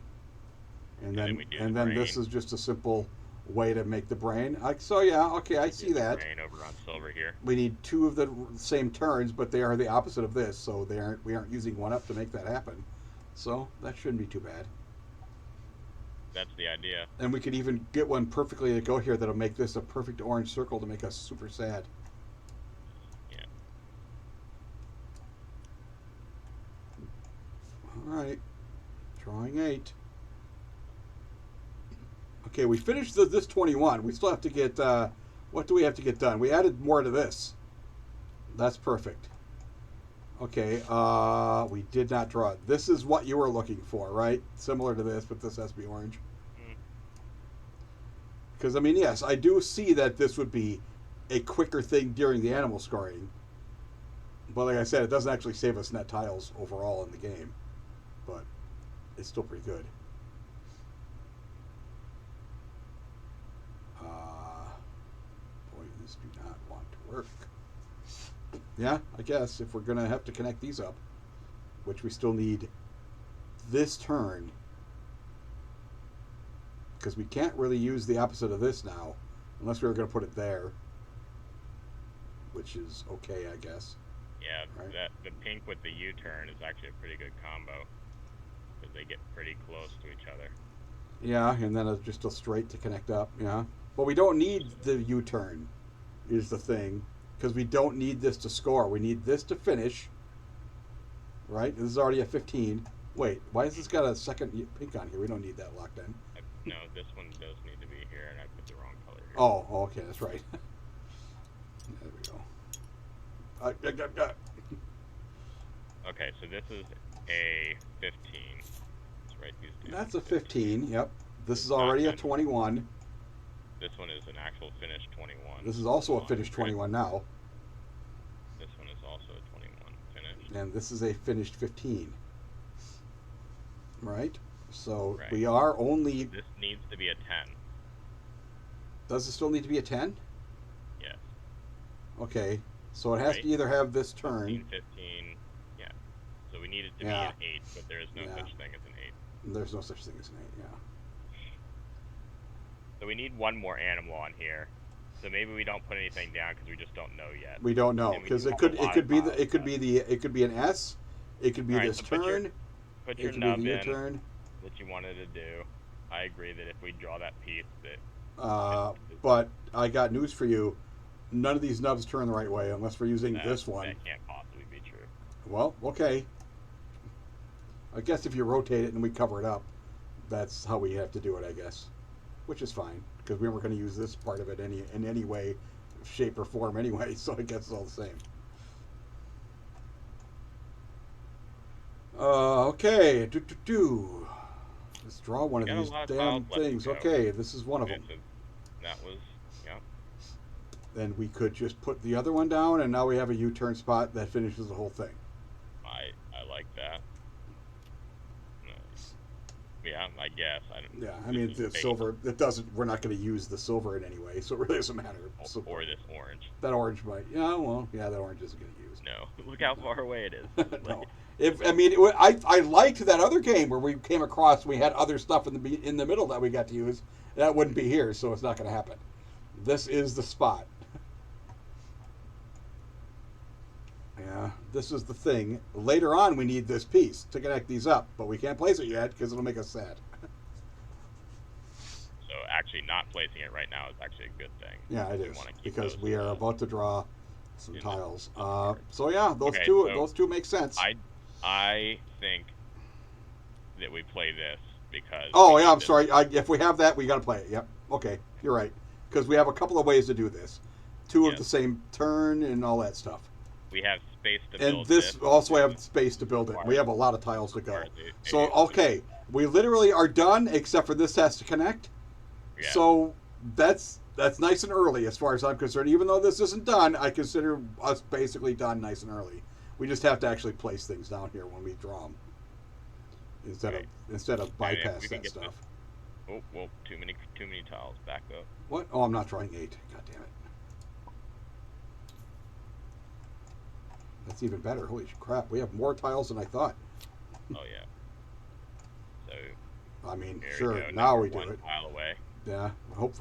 And then this is just a simple way to make the brain. So yeah, okay, I see that. Brain over on silver here. We need two of the same turns, but they are the opposite of this, so we aren't using one up to make that happen. So that shouldn't be too bad. That's the idea. And we could even get one perfectly to go here that'll make this a perfect orange circle to make us super sad. Yeah. All right. Drawing 8. Okay, we finished this 21. We still have to get, what do we have to get done? We added more to this. That's perfect. Okay, we did not draw it. This is what you were looking for, right? Similar to this, but this has to be orange. Because, I mean, yes, I do see that this would be a quicker thing during the animal scoring. But like I said, it doesn't actually save us net tiles overall in the game. But it's still pretty good. Boy, these do not want to work. Yeah, I guess if we're going to have to connect these up, which we still need this turn, because we can't really use the opposite of this now, unless we were going to put it there, which is okay, I guess. Yeah, right? The pink with the U-turn is actually a pretty good combo, because they get pretty close to each other. Yeah, and then it's just a straight to connect up, yeah. But we don't need the U-turn, is the thing. Because we don't need this to score. We need this to finish. Right? This is already a 15. Wait, why has this got a second pink on here? We don't need that locked in. No, this one does need to be here, and I put the wrong color here. Oh, okay, that's right. There we go. Okay, so this is a 15. Let's write these down. That's a 15, yep. This is already a 21. This one is an actual finished 21. This is also a finished 21 now. This one is also a 21 finished. And this is a finished 15. Right? So right. We are only... This needs to be a 10. Does it still need to be a 10? Yes. Okay. So it has to either have this turn... 15, 15, yeah. So we need it to be an 8, but there is no such thing as an 8. There's no such thing as an 8, yeah. So we need one more animal on here. So maybe we don't put anything down because we just don't know yet. We don't know because it could be an S, it could be right, this so turn. Put your nub in turn that you wanted to do. I agree that if we draw that piece, that. But I got news for you. None of these nubs turn the right way unless we're using this one. That can't possibly be true. Well, okay. I guess if you rotate it and we cover it up, that's how we have to do it, I guess. Which is fine, because we weren't going to use this part of it in any way, shape, or form anyway, so I guess it's all the same. Okay. Let's draw one of these damn things. Okay, this is one of them. That was, yeah. Then we could just put the other one down, and now we have a U-turn spot that finishes the whole thing. I like that. Yeah, I guess. I mean, the silver, it doesn't, we're not going to use the silver in any way, so it really doesn't matter. So, or this orange. That orange might, that orange isn't going to use. No, look how far away it is. No. I liked that other game where we came across, we had other stuff in the middle that we got to use. That wouldn't be here, so it's not going to happen. This is the spot. Yeah, this is the thing. Later on, we need this piece to connect these up, but we can't place it yet because it'll make us sad. So actually not placing it right now is actually a good thing. Yeah, it is, because we are about to draw some tiles. So yeah, those two make sense. I think that we play this because... Oh, yeah, I'm sorry. If we have that, we got to play it. Yep. Okay, you're right. Because we have a couple of ways to do this. Two of the same turn and all that stuff. We have space to build it. And this also have space to build it. We have a lot of tiles to go. So, okay, we literally are done, except for this has to connect. Yeah. So that's nice and early as far as I'm concerned. Even though this isn't done, I consider us basically done nice and early. We just have to actually place things down here when we draw them, instead of bypass that stuff. Oh, well, too many tiles. Back up. What? Oh, I'm not drawing 8. God damn it. That's even better. Holy crap! We have more tiles than I thought. Oh yeah. So. I mean, sure. Now we do it. Tile away. Yeah.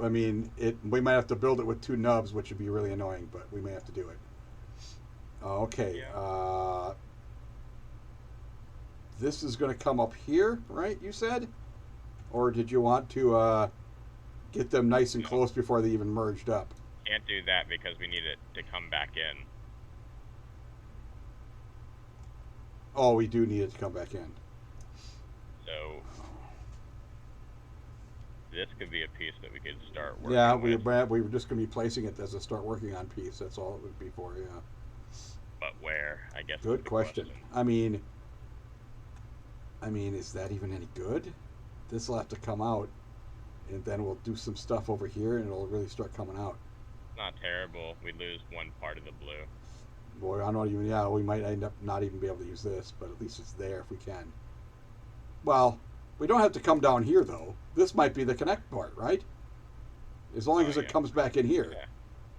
I mean, we might have to build it with 2 nubs, which would be really annoying, but we may have to do it. Okay. Yeah. This is going to come up here, right? You said, or did you want to get them nice and close before they even merged up? Can't do that because we need it to come back in. Oh, we do need it to come back in. So this could be a piece that we could start working with. We were just going to be placing it as a start working on piece. That's all it would be for, yeah. But where, I guess. Good question. I mean, is that even any good? This will have to come out, and then we'll do some stuff over here, and it'll really start coming out. Not terrible. We lose one part of the blue. Boy, I don't even. Yeah, we might end up not even be able to use this, but at least it's there if we can. Well, we don't have to come down here though. This might be the connect part, right? As long as it comes back in here. Yeah.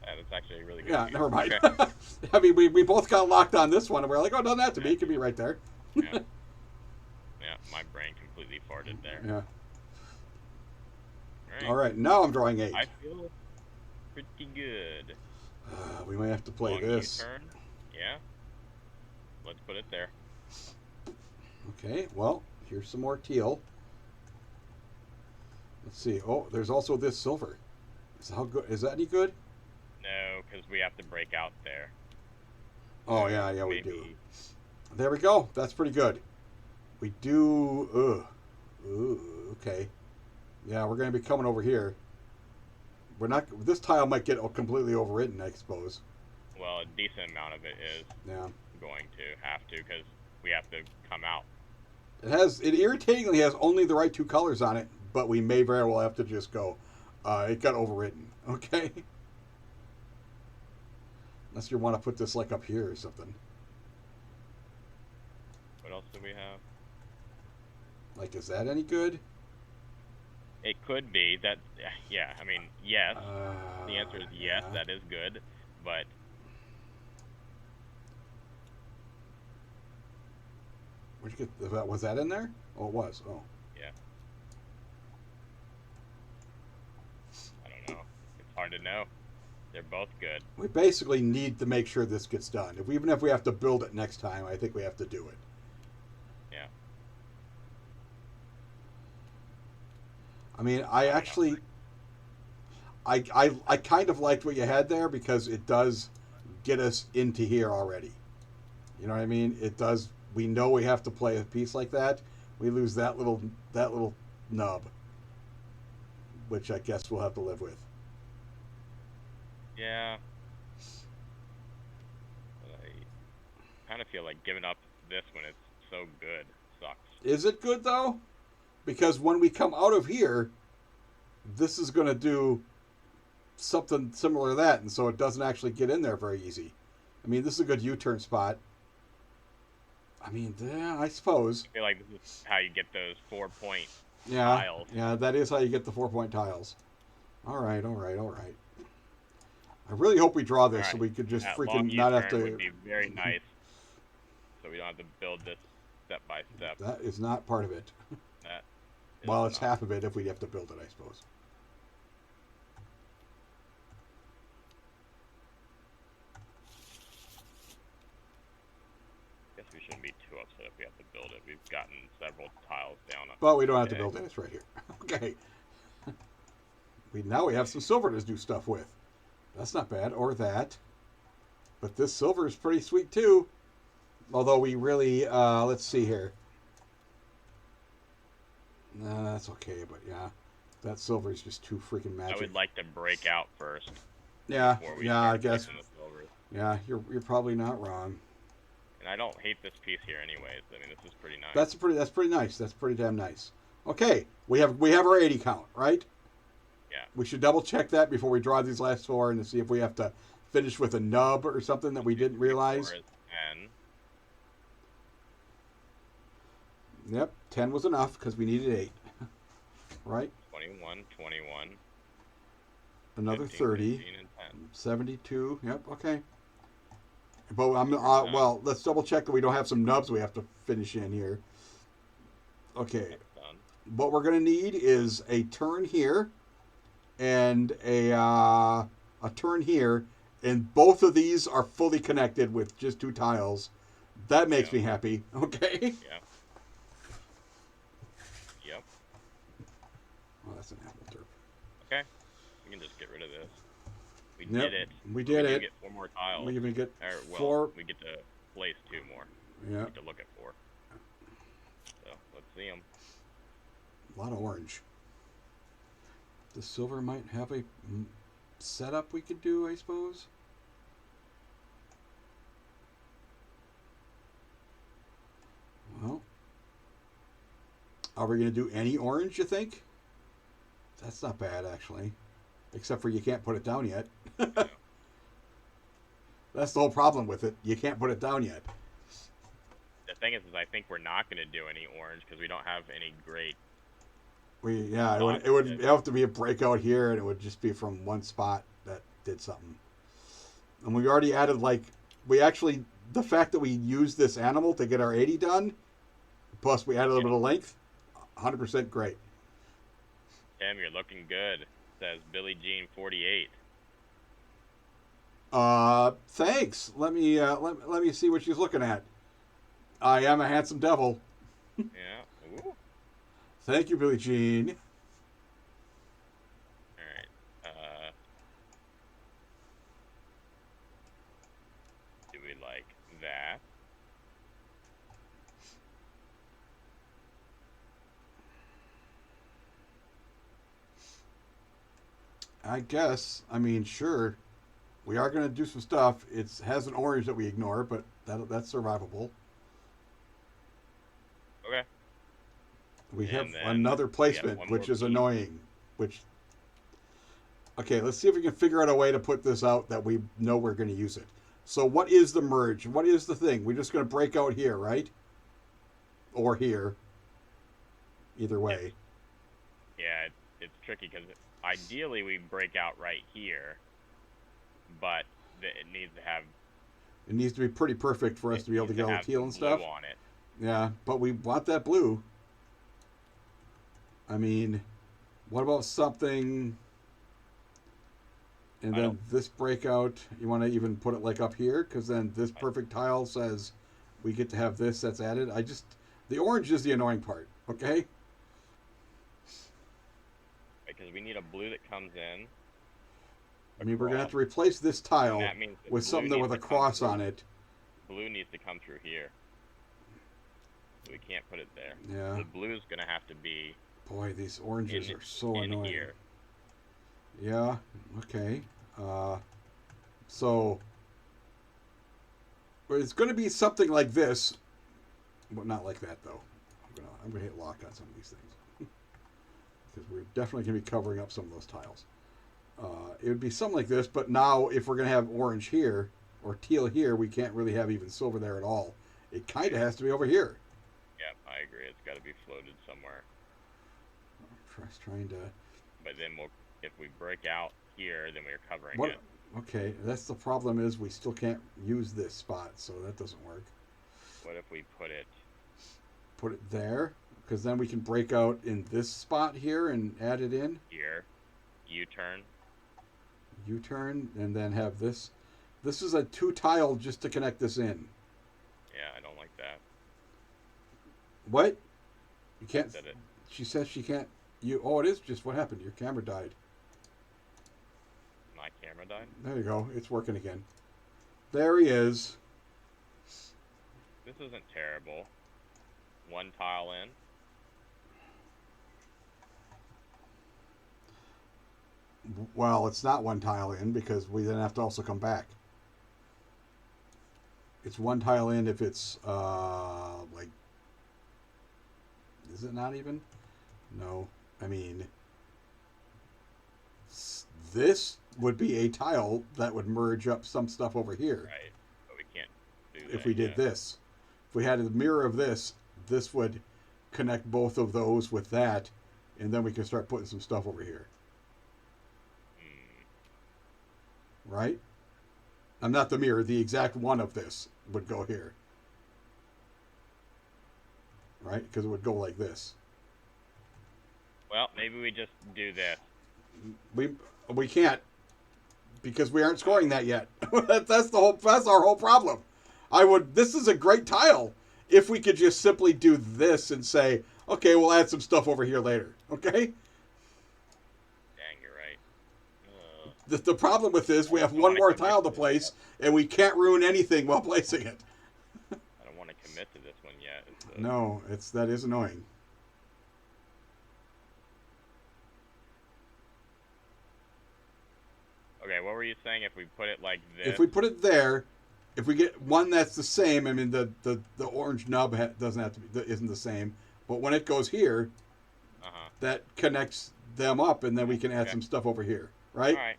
That's actually a really good. Yeah, never mind. Okay. I mean, we both got locked on this one, and we're like, oh, it doesn't have to be. It can be right there. Yeah. Yeah, my brain completely farted there. Yeah. All right, now I'm drawing 8. I feel pretty good. We might have to play this. U-turn. Yeah. Let's put it there. Okay, well, here's some more teal. Let's see. Oh, there's also this silver. Is that any good? No, because we have to break out there. Oh, yeah, we do. There we go. That's pretty good. We do... okay. Yeah, we're going to be coming over here. We're not... This tile might get completely overwritten, I suppose. Well, a decent amount of it is going to have to, because we have to come out. It irritatingly has only the right 2 colors on it, but we may very well have to just go. It got overwritten. Okay? Unless you want to put this like up here or something. What else do we have? Like, is that any good? It could be. That, yeah, I mean, yes. The answer is yes, that is good, but... Where'd you get... Was that in there? Oh, it was. Oh. Yeah. I don't know. It's hard to know. They're both good. We basically need to make sure this gets done. Even if we have to build it next time, I think we have to do it. Yeah. I mean, I actually... I kind of liked what you had there because it does get us into here already. You know what I mean? It does... We know we have to play a piece like that. We lose that little nub, which I guess we'll have to live with. Yeah. But I kind of feel like giving up this when it's so good sucks. Is it good though? Because when we come out of here, this is going to do something similar to that, and so it doesn't actually get in there very easy. I mean, this is a good U-turn spot. I mean, yeah, I suppose. I feel like this is how you get those 4-point tiles. Yeah, that is how you get the 4-point tiles. All right. I really hope we draw this so we could just freaking not have to... That would be very nice. So we don't have to build this step by step. That is not part of it. Well, it's half of it if we have to build it, I suppose. I guess we shouldn't be too upset if we have to build it. We've gotten several tiles down. But we don't have to build it. It's right here. Okay. Now we have some silver to do stuff with. That's not bad. Or that. But this silver is pretty sweet too. Although we really, let's see here. No, that's okay, but yeah. That silver is just too freaking magic. I would like to break out first. Yeah, I guess. Yeah, you're probably not wrong. And I don't hate this piece here anyways. I mean, this is pretty nice. That's pretty nice. That's pretty damn nice. Okay, we have our 80 count, right? Yeah. We should double check that before we draw these last 4 and to see if we have to finish with a nub or something that we didn't realize. 4 is 10. Yep, 10 was enough because we needed 8. Right? 21, 21. Another 15, 30. 15, and 10. 72. Yep, okay. But well, let's double check that we don't have some nubs we have to finish in here. Okay. What we're going to need is a turn here and a turn here, and both of these are fully connected with just 2 tiles. That makes me happy. Okay. Yeah. Yep. Oh, that's an apple turp. Okay. We can just get rid of this. We did it. We did it. We get 4 more tiles. We even get well, 4. We get to place 2 more. Yeah. We get to look at 4. So let's see them. A lot of orange. The silver might have a setup we could do, I suppose. Well, are we going to do any orange, you think? That's not bad, actually. Except for you can't put it down yet. That's the whole problem with it. You can't put it down yet. The thing is I think we're not going to do any orange because we don't have any great... It would have to be a breakout here, and it would just be from one spot that did something. And we already added, the fact that we used this animal to get our 80 done, plus we added a little bit of length, 100% great. Tim, you're looking good, says Billie Jean 48. Thanks. Let me see what she's looking at. I am a handsome devil. Yeah. Ooh. Thank you, Billie Jean. All right. Do we like that? I guess. I mean, sure. We are going to do some stuff. It has an orange that we ignore, but that's survivable. Okay. We have another placement, which is annoying. Okay, let's see if we can figure out a way to put this out that we know we're going to use it. So what is the merge? What is the thing? We're just going to break out here, right? Or here. Either way. Yeah, it's tricky because ideally we break out right here, but it needs to have... It needs to be pretty perfect for us to be able to get all the teal and stuff. On it. Yeah, but we want that blue. I mean, what about something... And then this breakout, you want to even put it like up here? Because then this perfect tile says we get to have this that's added. The orange is the annoying part, okay? Because we need a blue that comes in. I mean, we're going to have to replace this tile with something with a cross on it. Blue needs to come through here. So we can't put it there. Yeah. The blue is going to have to be... Boy, these oranges are so annoying. Here. Yeah, okay. So it's going to be something like this. Well, not like that, though. I'm gonna hit lock on some of these things. Because we're definitely going to be covering up some of those tiles. It would be something like this, but now if we're going to have orange here, or teal here, we can't really have even silver there at all. It kind of has to be over here. Yeah, I agree. It's got to be floated somewhere. Trying to... But then if we break out here, then we're covering it. Okay, that's the problem is we still can't use this spot, so that doesn't work. What if we put it... Put it there? Because then we can break out in this spot here and add it in. Here. U-turn. U-turn, and then have this. This is a 2-tile just to connect this in. Yeah, I don't like that. What? You can't... Said it. She says she can't... Oh, it is just what happened. Your camera died. My camera died? There you go. It's working again. There he is. This isn't terrible. 1 tile in. Well, it's not 1 tile in because we then have to also come back. It's 1 tile in if it's like... Is it not even? No. I mean, this would be a tile that would merge up some stuff over here. Right, but we can't do that if we did this. If we had a mirror of this, this would connect both of those with that, and then we can start putting some stuff over here. Right? I'm not the mirror. The exact one of this would go here. Right? Because it would go like this. Well, maybe we just do this. We can't, because we aren't scoring that yet. That's our whole problem. This is a great tile if we could just simply do this and say, okay, we'll add some stuff over here later. Okay? Dang, you're right. The problem with this, we have one more tile to place, and we can't ruin anything while placing it. I don't want to commit to this one yet. No, that is annoying. Okay, what were you saying if we put it like this? If we put it there, if we get one that's the same, I mean the orange nub doesn't have to be, isn't the same, but when it goes here, that connects them up, and then we can add some stuff over here, right? All right.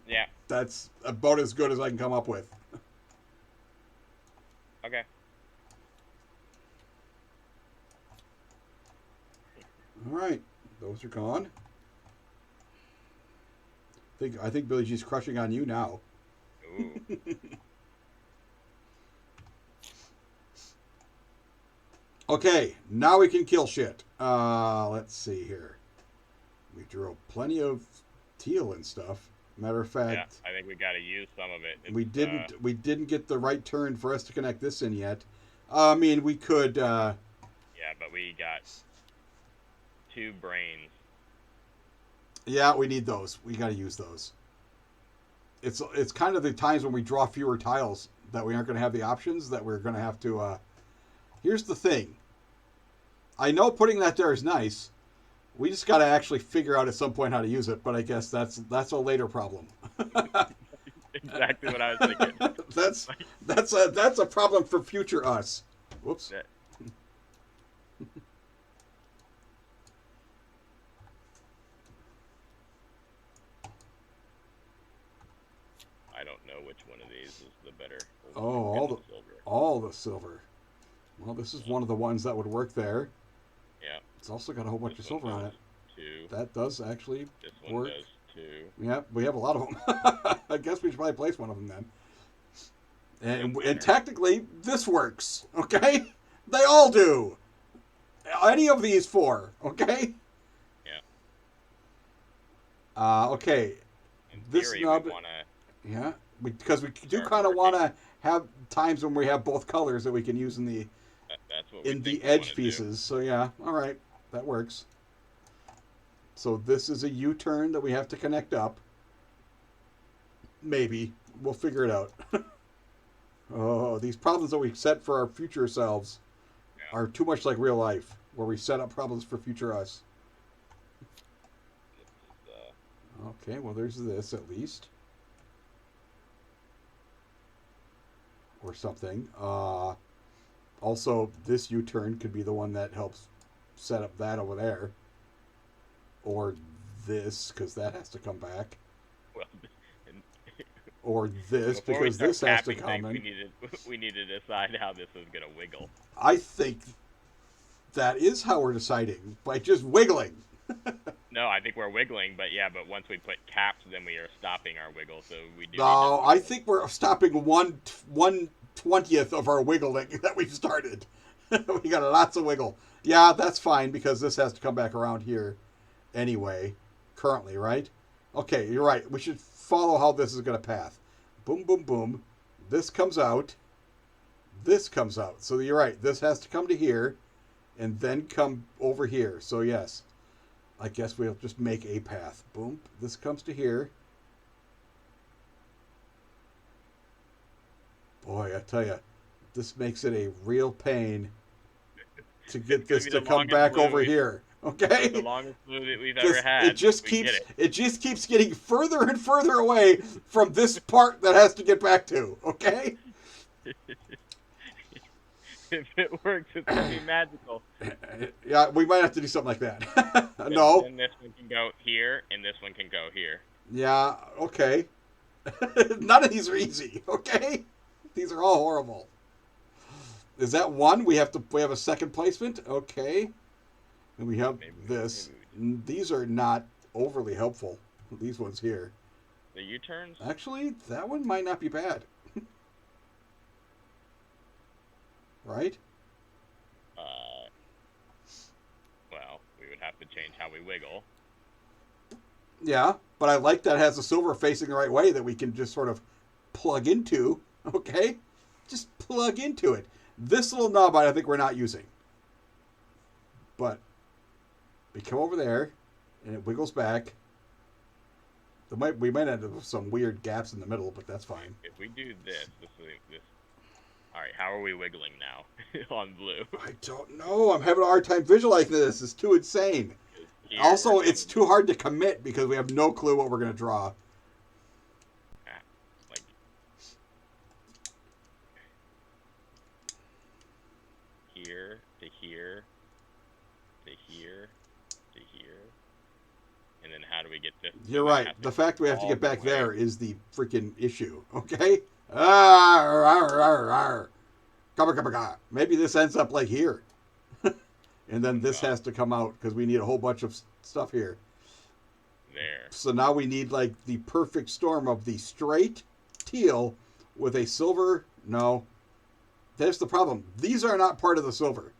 Yeah. That's about as good as I can come up with. Okay. All right, those are gone. I think Billy G's crushing on you now. Ooh. Okay, now we can kill shit. Let's see here. We drew plenty of teal and stuff. Matter of fact, yeah, I think we got to use some of it. We didn't get the right turn for us to connect this in yet. I mean, we could. Yeah, but we got 2 brains. Yeah, we need those. We got to use those. It's kind of the times when we draw fewer tiles that we aren't going to have the options, that we're going to have to. Here's the thing. I know putting that there is nice. We just got to actually figure out at some point how to use it. But I guess that's a later problem. Exactly what I was thinking. That's a problem for future us. Whoops. Yeah. I don't know which one of these is the better. Oh, all the silver. Well, this is one of the ones that would work there. Yeah. It's also got a whole bunch of silver on it. 2. That does actually This one work. does 2. Yeah, we have a lot of them. I guess we should probably place one of them then. And technically, this works. Okay, they all do. Any of these 4. Okay. Yeah. Okay. In this theory, nub. we wanna... Yeah, because we do kind of want to have times when we have both colors that we can use in the edge pieces. So yeah, all right, that works. So this is a U-turn that we have to connect up. Maybe we'll figure it out. Oh, these problems that we set for our future selves are too much like real life, where we set up problems for future us. Okay, well there's this at least. Or something. Also, this U-turn could be the one that helps set up that over there. Or this, because that has to come back. Well, or this, because this has to come in. We need to decide how this is going to wiggle. I think that is how we're deciding, by just wiggling. No, I think we're wiggling, but once we put caps, then we are stopping our wiggle. So we do. No, I think we're stopping 1/20th of our wiggling that we've started. We got lots of wiggle. Yeah, that's fine, because this has to come back around here anyway, currently, right? Okay, you're right. We should follow how this is going to path. Boom, boom, boom. This comes out. This comes out. So you're right. This has to come to here and then come over here. So yes, I guess we'll just make a path. Boom. This comes to here. Boy, I tell you, this makes it a real pain to get this to come back over here. Okay? The longest blue that we've ever had. It just keeps getting further and further away from this part that has to get back to. Okay? If it works, it's gonna be magical. Yeah, we might have to do something like that. No. And this one can go here, and this one can go here. Yeah. Okay. None of these are easy. Okay. These are all horrible. Is that one? We have a second placement. Okay. And we have this. These are not overly helpful. These ones here. The U-turns? Actually, that one might not be bad. Right? Well, we would have to change how we wiggle. Yeah, but I like that it has the silver facing the right way that we can just sort of plug into. Okay? Just plug into it. This little knob I think we're not using. But we come over there, and it wiggles back. We might have some weird gaps in the middle, but that's fine. If we do this. All right, how are we wiggling now on blue? I don't know. I'm having a hard time visualizing this. It's too insane. Also, it's too hard to commit because we have no clue what we're going to draw. Like here to here to here to here. And then how do we get this? You're right. The fact we have to get back there is the freaking issue. Okay? Maybe this ends up like here. And then this has to come out because we need a whole bunch of stuff here. There. So now we need like the perfect storm of the straight teal with a silver. No. That's the problem. These are not part of the silver.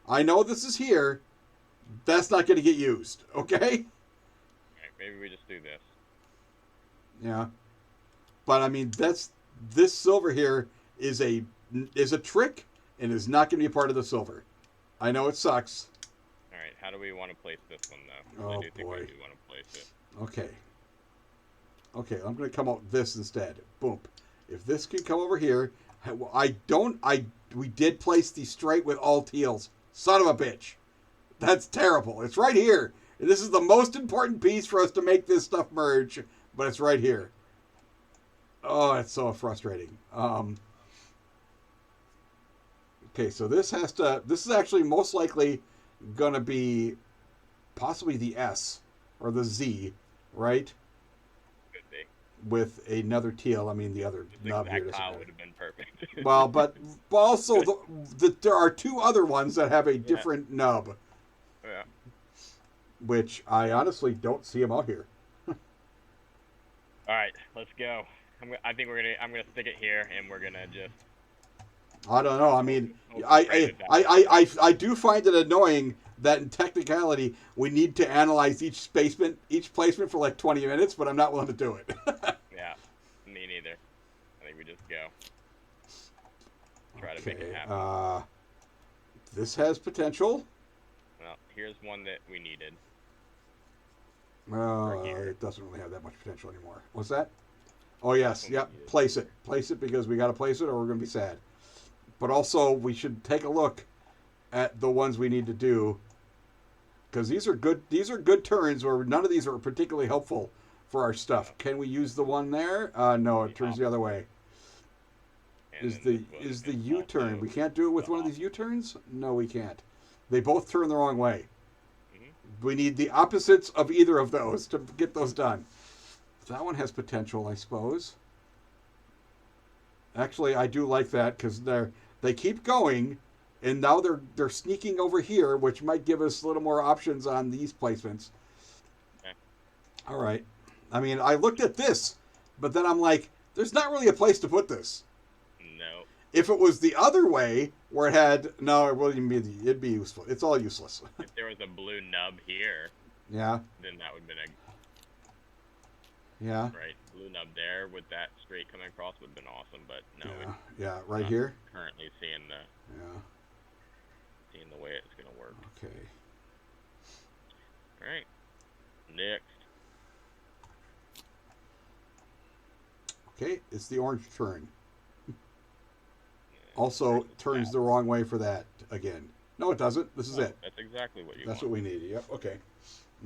I know this is here. That's not going to get used. Okay? Alright, maybe we just do this. Yeah. But I mean, this silver here is a trick and is not going to be a part of the silver. I know it sucks. All right, how do we want to place this one, though? Oh, I do think boy. we do want to place it. Okay, I'm going to come out this instead. Boom. If this can come over here, we did place the straight with all teals. Son of a bitch. That's terrible. It's right here. This is the most important piece for us to make this stuff merge, but it's right here. Oh, it's so frustrating. Okay, so this is actually most likely going to be possibly the S or the Z, right? Could be. With another teal. I mean, the other nub here. This would have been perfect. Well, but also there are two other ones that have a different nub. Yeah. Which I honestly don't see them out here. All right, let's go. I'm gonna stick it here, and we're gonna just. I don't know. I mean, I do find it annoying that in technicality we need to analyze each placement for like 20 minutes, but I'm not willing to do it. Yeah, me neither. I think we just go. Try to make it happen. This has potential. Well, here's one that we needed. It doesn't really have that much potential anymore. What's that? Oh yes, yep. Place it because we got to place it, or we're gonna be sad. But also, we should take a look at the ones we need to do, because these are good. These are good turns where none of these are particularly helpful for our stuff. Can we use the one there? No, it turns the other way. Is the U-turn? We can't do it with one of these U-turns? No, we can't. They both turn the wrong way. We need the opposites of either of those to get those done. That one has potential, I suppose. Actually, I do like that because they keep going, and now they're sneaking over here, which might give us a little more options on these placements. Okay. All right. I mean, I looked at this, but then I'm like, there's not really a place to put this. No. If it was the other way, where it had it'd be useful. It's all useless. If there was a blue nub here, yeah, then that would have been yeah. Right, blue nub there with that straight coming across would have been awesome, but no. Yeah, right here. Currently seeing the way it's gonna work. Okay. All right. Next. Okay, it's the orange turn. Also turns the wrong way for that again. No, it doesn't. This is it. That's exactly what you want. That's what we need. Yep. Okay.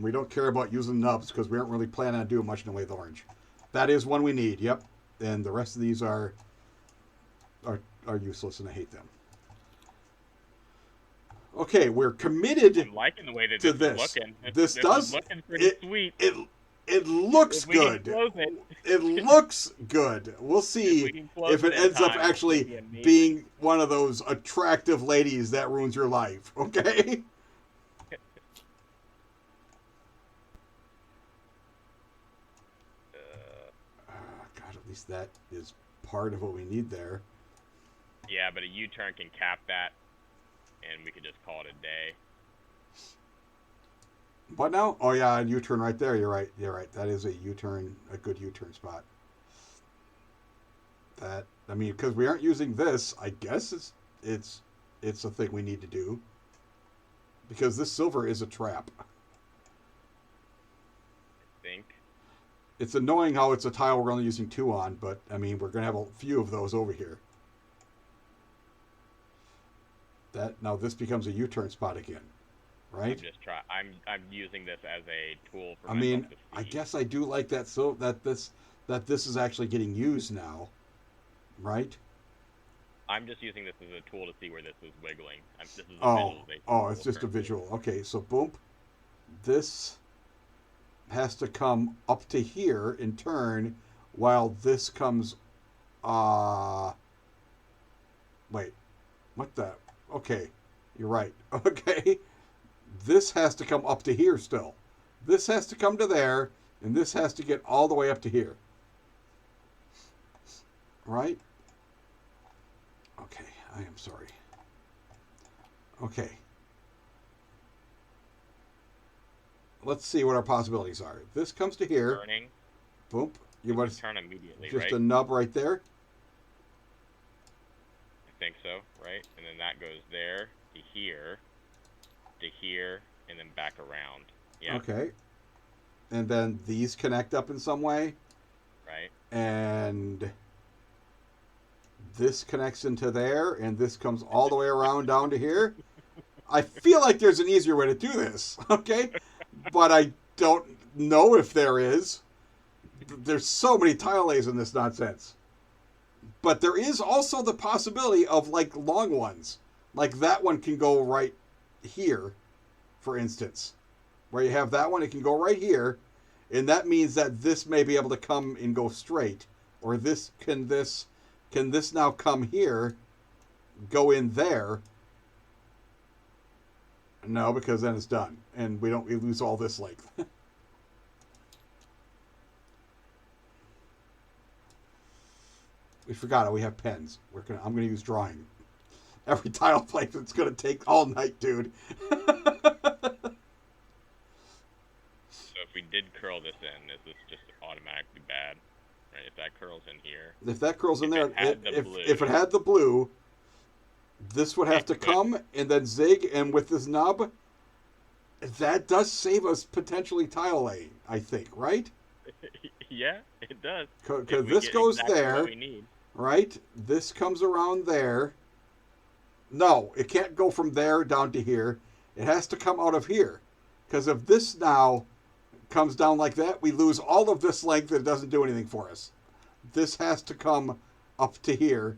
We don't care about using nubs because we aren't really planning on doing much in the way of orange. That is one we need. Yep. And the rest of these are useless, and I hate them. Okay, we're committed. I'm liking the way that to this this. is looking. This does. Is looking pretty sweet. It looks good. It looks good. We'll see if it ends up actually being one of those attractive ladies that ruins your life. Okay. least that is part of what we need there. Yeah, but a U-turn can cap that, and we could just call it a day. What now? Oh yeah, a U-turn right there. You're right. You're right. That is a U-turn, a good U-turn spot. That, I mean, because we aren't using this, I guess it's a thing we need to do. Because this silver is a trap. I think. It's annoying how it's a tile we're only using 2 on, but I mean, we're gonna have a few of those over here. That now this becomes a U-turn spot again, right? I'm using this as a tool for. I mean, I guess I do like that. So that this is actually getting used now, right? I'm just using this as a tool to see where this is wiggling. This is a visualization. Oh, it's just a visual. Okay, so boom, this has to come up to here in turn, while this comes. Wait, what the? Okay, you're right. Okay, this has to come up to here still. This has to come to there, and this has to get all the way up to here. Right? Okay, I am sorry. Okay. Let's see what our possibilities are. This comes to here. Turning. Boom. You want to turn immediately, just right? a nub right there? I think so, right? And then that goes there, to here, and then back around. Yeah. Okay. And then these connect up in some way? Right. And this connects into there, and this comes all the way around down to here. I feel like there's an easier way to do this, okay? But I don't know if there is. There's so many tile lays in this nonsense. But there is also the possibility of, like, long ones. Like, that one can go right here, for instance. Where you have that one, it can go right here. And that means that this may be able to come and go straight. Or this can this now come here, go in there? No, because then it's done. And we lose all this length. We forgot it. We have pens. I'm gonna use drawing. Every tile plate, it's gonna take all night, dude. So if we did curl this in, is this just automatically bad? Right? If that curls in here. If that curls in there, if it had the blue, this would have to come and then zig, and with this nub, that does save us potentially tile laying, I think, right? Yeah, it does. Because this goes there, right? This comes around there. No, it can't go from there down to here. It has to come out of here. Because if this now comes down like that, we lose all of this length and it doesn't do anything for us. This has to come up to here.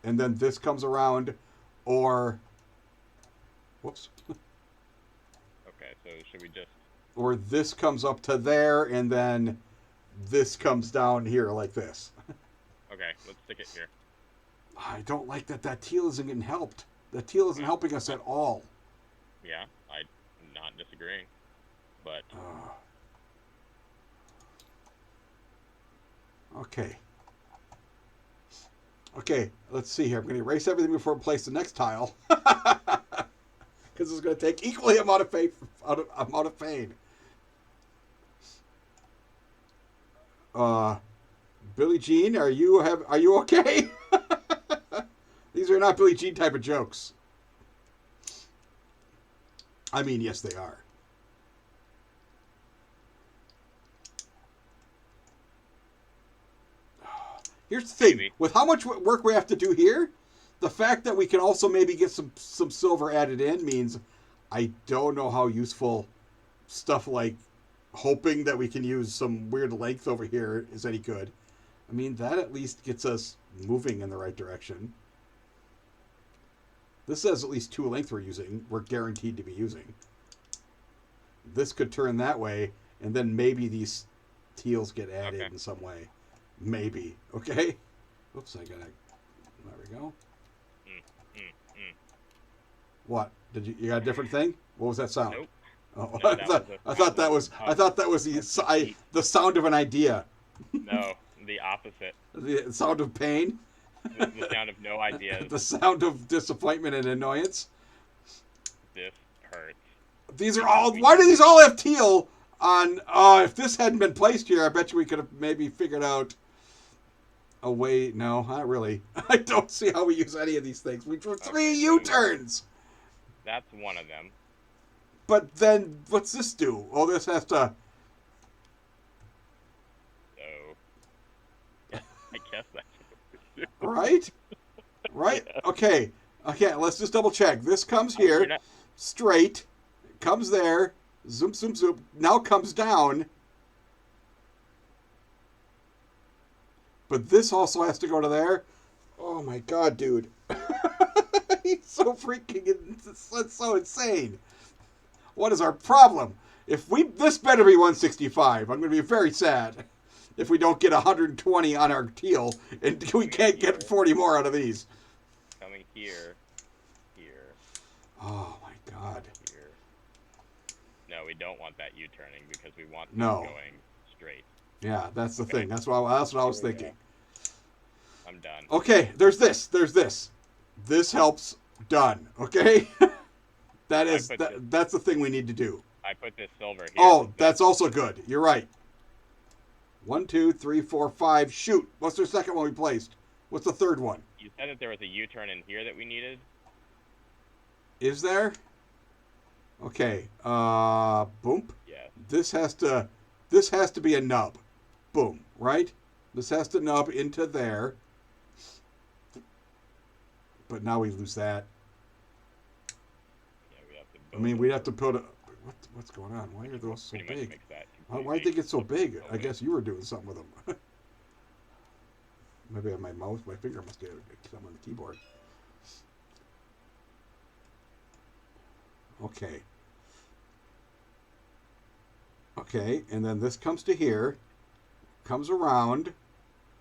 And then this comes around, or... Whoops. Okay, so should we just... Or this comes up to there, and then this comes down here like this. Okay, let's stick it here. I don't like that teal isn't getting helped. That teal isn't helping us at all. Yeah, I'm not disagreeing. But... Okay. Okay, let's see here. I'm going to erase everything before I place the next tile. Because it's going to take equally amount of fade. Billie Jean, are you okay? These are not Billie Jean type of jokes. I mean, yes, they are. Here's the thing. With how much work we have to do here, the fact that we can also maybe get some silver added in means I don't know how useful stuff like hoping that we can use some weird length over here is any good. I mean, that at least gets us moving in the right direction. This says at least 2 length we're guaranteed to be using. This could turn that way, and then maybe these teals get added in some way. Maybe. Okay? Oops, there we go. What? You got a different thing? What was that sound? Nope. Oh, No, I thought that was the sound of an idea. No, opposite. The sound of pain. The sound of no ideas. The sound of disappointment and annoyance. This hurts. These are all. Why do these all have teal on? If this hadn't been placed here, I bet you we could have maybe figured out a way. No, not really. I don't see how we use any of these things. We drew 3 U-turns. That's one of them. But then, what's this do? Oh, this has to. So, I guess that's right. Right. Okay. Okay. Let's just double check. This comes here, straight, comes there, zoom, zoom, zoom. Now comes down. But this also has to go to there. Oh my god, dude. He's so freaking. It's so insane. What is our problem? This better be 165. I'm going to be very sad if we don't get 120 on our teal and we can't get 40 more out of these. Coming here. Oh my god. Here. No, we don't want that U-turning because we want them going straight. Yeah, that's the thing. That's what I was thinking. I'm done. Okay, there's this. This helps. Done. Okay? That's the thing we need to do. I put this silver here. Oh, that's also good. You're right. 1, 2, 3, 4, 5. Shoot. What's the second one we placed? What's the third one? You said that there was a U-turn in here that we needed. Is there? Okay. Boom. Yeah. This has to be a nub. Boom. Right? This has to nub into there. But now we lose that. Yeah, we have to. I mean, we'd have to put a. What's going on? Why are those so big? Why did they get so big? I guess you were doing something with them. Maybe I have my mouse. My finger must get something on the keyboard. Okay. Okay, and then this comes to here. Comes around.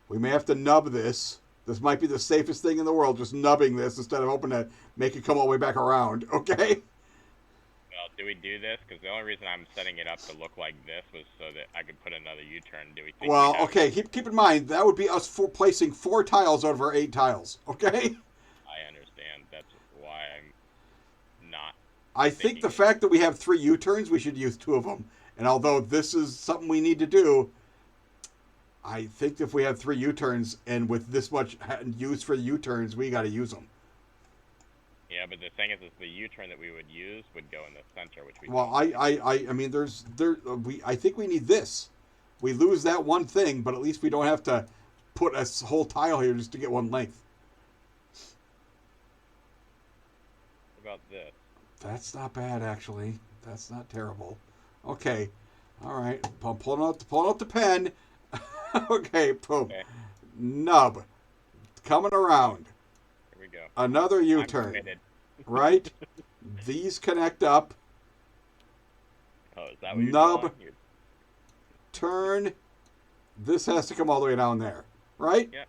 We may have to nub this. This might be the safest thing in the world, just nubbing this instead of hoping to make it come all the way back around. Okay? Well, do we do this? Because the only reason I'm setting it up to look like this was so that I could put another U-turn. Do we think? Well, okay. Keep in mind that would be us placing 4 tiles out of our 8 tiles. Okay? I understand. That's why I'm not. I think the fact that we have 3 U-turns, we should use 2 of them. And although this is something we need to do, I think if we have 3 U-turns and with this much use for the U-turns, we got to use them. Yeah, but the thing is the U-turn that we would use would go in the center, which we. Well, I mean, I think we need this. We lose that one thing, but at least we don't have to put a whole tile here just to get one length. What about this? That's not bad, actually. That's not terrible. Okay, all right. I'm pulling out the pen. Okay, boom. Okay. Nub. Coming around. Here we go. Another U-turn. Right? These connect up. Oh, is that what Nub. Turn. This has to come all the way down there. Right? Yeah.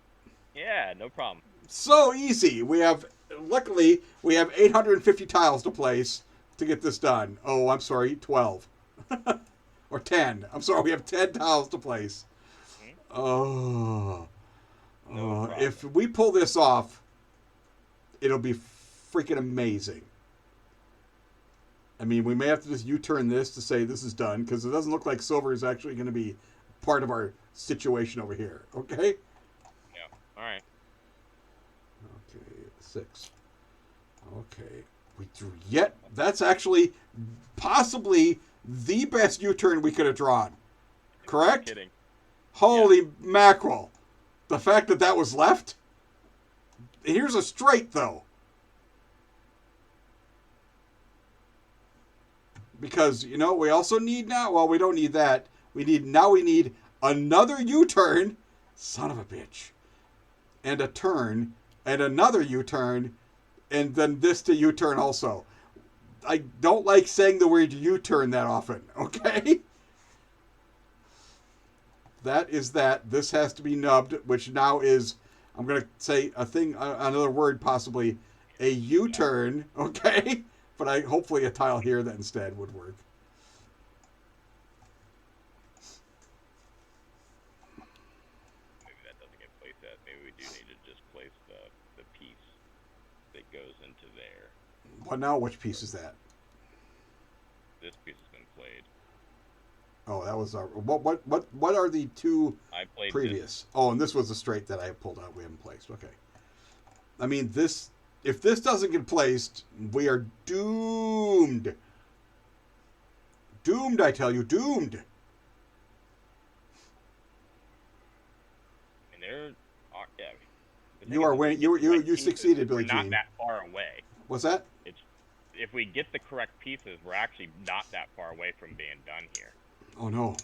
Yeah, no problem. So easy. Luckily, we have 850 tiles to place to get this done. Oh, I'm sorry, 12. Or 10. I'm sorry, we have 10 tiles to place. Oh, if we pull this off, it'll be freaking amazing. I mean, we may have to just U-turn this to say this is done, because it doesn't look like silver is actually going to be part of our situation over here. Okay? Yeah. All right. Okay, 6. Okay. We drew yet. That's actually possibly the best U-turn we could have drawn. Correct? Kidding. Holy mackerel. The fact that was left. Here's a straight, though. Because, we also need now... Well, we don't need that. We need another U-turn. Son of a bitch. And a turn. And another U-turn. And then this to U-turn also. I don't like saying the word U-turn that often. Okay? That is that. This has to be nubbed, which now is, I'm going to say another word possibly, a U-turn, okay? But hopefully a tile here that instead would work. Maybe goes into there. What now? Which piece is that? This piece has been played. Oh, that was our. What are the two I played previous? This. Oh, and this was the straight that I pulled out. We haven't placed. Okay. I mean, this. If this doesn't get placed, we are doomed. Doomed, I tell you, doomed. And there are, yeah. You are winning. You succeeded, Billy Jean. We're Jean. not that far away. What's that? If we get the correct pieces, we're actually not that far away from being done here. Oh no.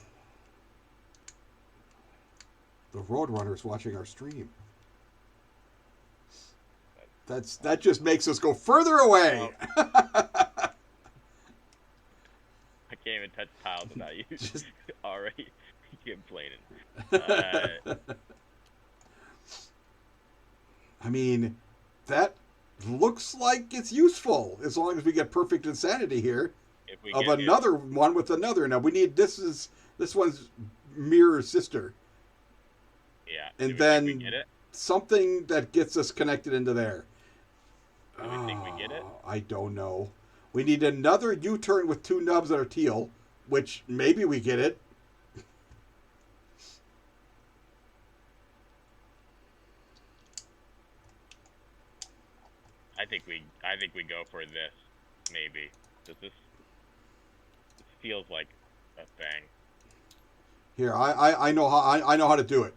The Roadrunner's watching our stream. That just makes us go further away. I can't even touch tiles without you already complaining. I mean, that looks like it's useful as long as we get perfect insanity here. Of another one with another. Now we need this one's mirror sister. Yeah. And then something that gets us connected into there. Do we think we get it? I don't know. We need another U-turn with two nubs that are teal, which maybe we get it. I think we go for this, maybe. This feels like a thing. Here, I know how to do it.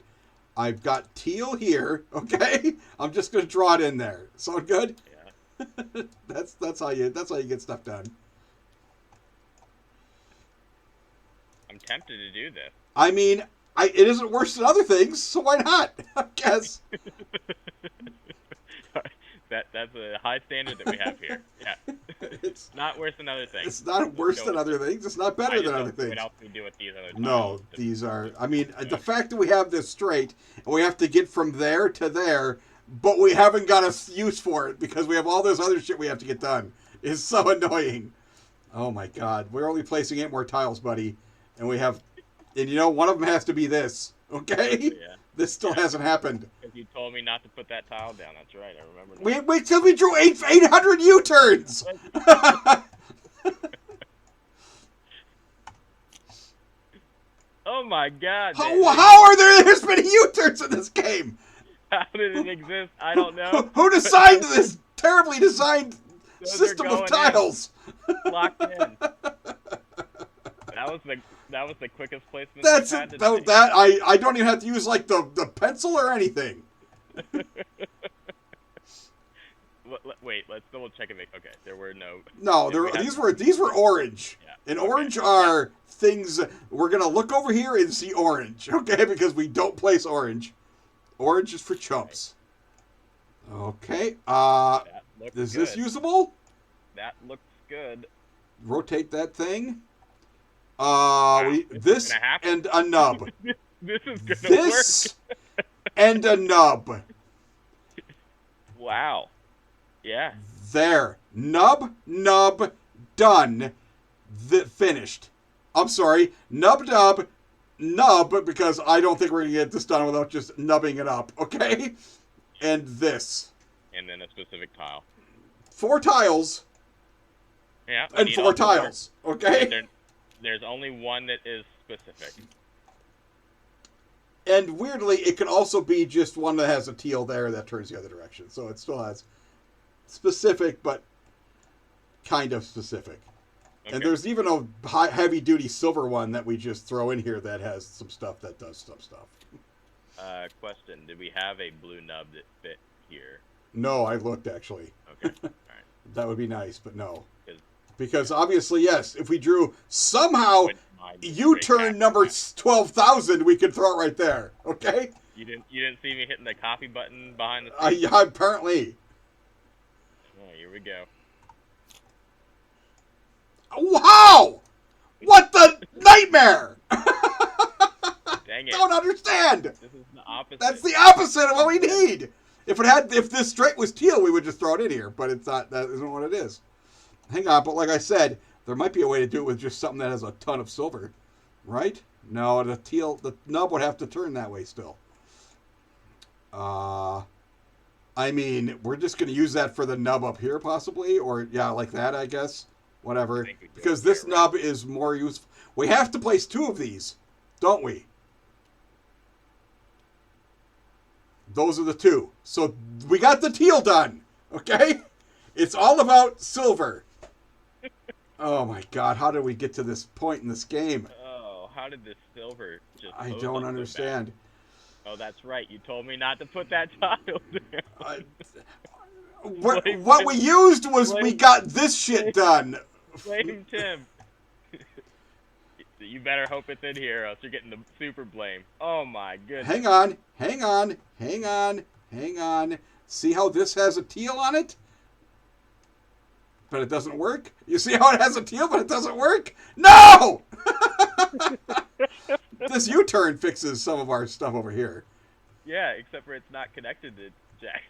I've got teal here, okay? I'm just gonna draw it in there. Sound good? Yeah. that's how you get stuff done. I'm tempted to do this. I mean, it isn't worse than other things, so why not? I guess. That's a high standard that we have here. Yeah. It's not worse than other things. It's not worse than other things. It's not better than other things. What else we do with these other tiles? No, these are... I mean, the fact that we have this straight, and we have to get from there to there, but we haven't got a use for it because we have all this other shit we have to get done, is so annoying. Oh my god. We're only placing 8 more tiles, buddy. And we have... And you know, one of them has to be this. Okay? Yeah. This still hasn't happened. Because you told me not to put that tile down. That's right. I remember. Wait till we drew 800 U-turns! Oh my god. How are there this many U-turns in this game? How did it exist? I don't know. Who designed this terribly designed system of tiles? Locked in. That was the quickest placement. I don't even have to use like the pencil or anything. Wait, let's double check and make. Okay, there were no. No, these were orange, yeah. And okay. Orange are things we're gonna look over here and see orange, okay? Because we don't place orange. Orange is for chumps. Okay. Is this usable? That looks good. Rotate that thing. This and a nub. This is gonna work. And a nub. Wow. Yeah. There. Nub, done. Finished. I'm sorry. Nub, because I don't think we're going to get this done without just nubbing it up, okay? And this. And then a specific tile. 4 tiles. Yeah. And 4 tiles, okay? There's only one that is specific. And weirdly, it can also be just one that has a teal there that turns the other direction. So it still has specific, but kind of specific. Okay. And there's even a heavy-duty silver one that we just throw in here that has some stuff that does some stuff. Question. Did we have a blue nub that fit here? No, I looked, actually. Okay. All right. That would be nice, but no. Because obviously, yes, if we drew somehow U-turn number 12,000, we could throw it right there. Okay? You didn't see me hitting the copy button behind the scene? Yeah, apparently. Oh, here we go. Wow! What the nightmare! Dang it! Don't understand. This is the opposite. That's the opposite of what we need. If this straight was teal, we would just throw it in here, but it's not. That isn't what it is. Hang on, but like I said, there might be a way to do it with just something that has a ton of silver, right? No, the nub would have to turn that way still. I mean, we're just going to use that for the nub up here, possibly, or yeah, like that, I guess. Whatever, because this nub is more useful. We have to place 2 of these, don't we? Those are the 2. So we got the teal done. Okay, it's all about silver. Oh my God! How did we get to this point in this game? Oh, how did this silver just? I don't understand. Oh, that's right. You told me not to put that tile down. What we used was we got this shit done. Blame Tim. You better hope it's in here, or else you're getting the super blame. Oh my goodness. Hang on. See how this has a teal on it? But it doesn't work? You see how it has a teal, but it doesn't work? No! This U-turn fixes some of our stuff over here. Yeah, except for it's not connected to Jack.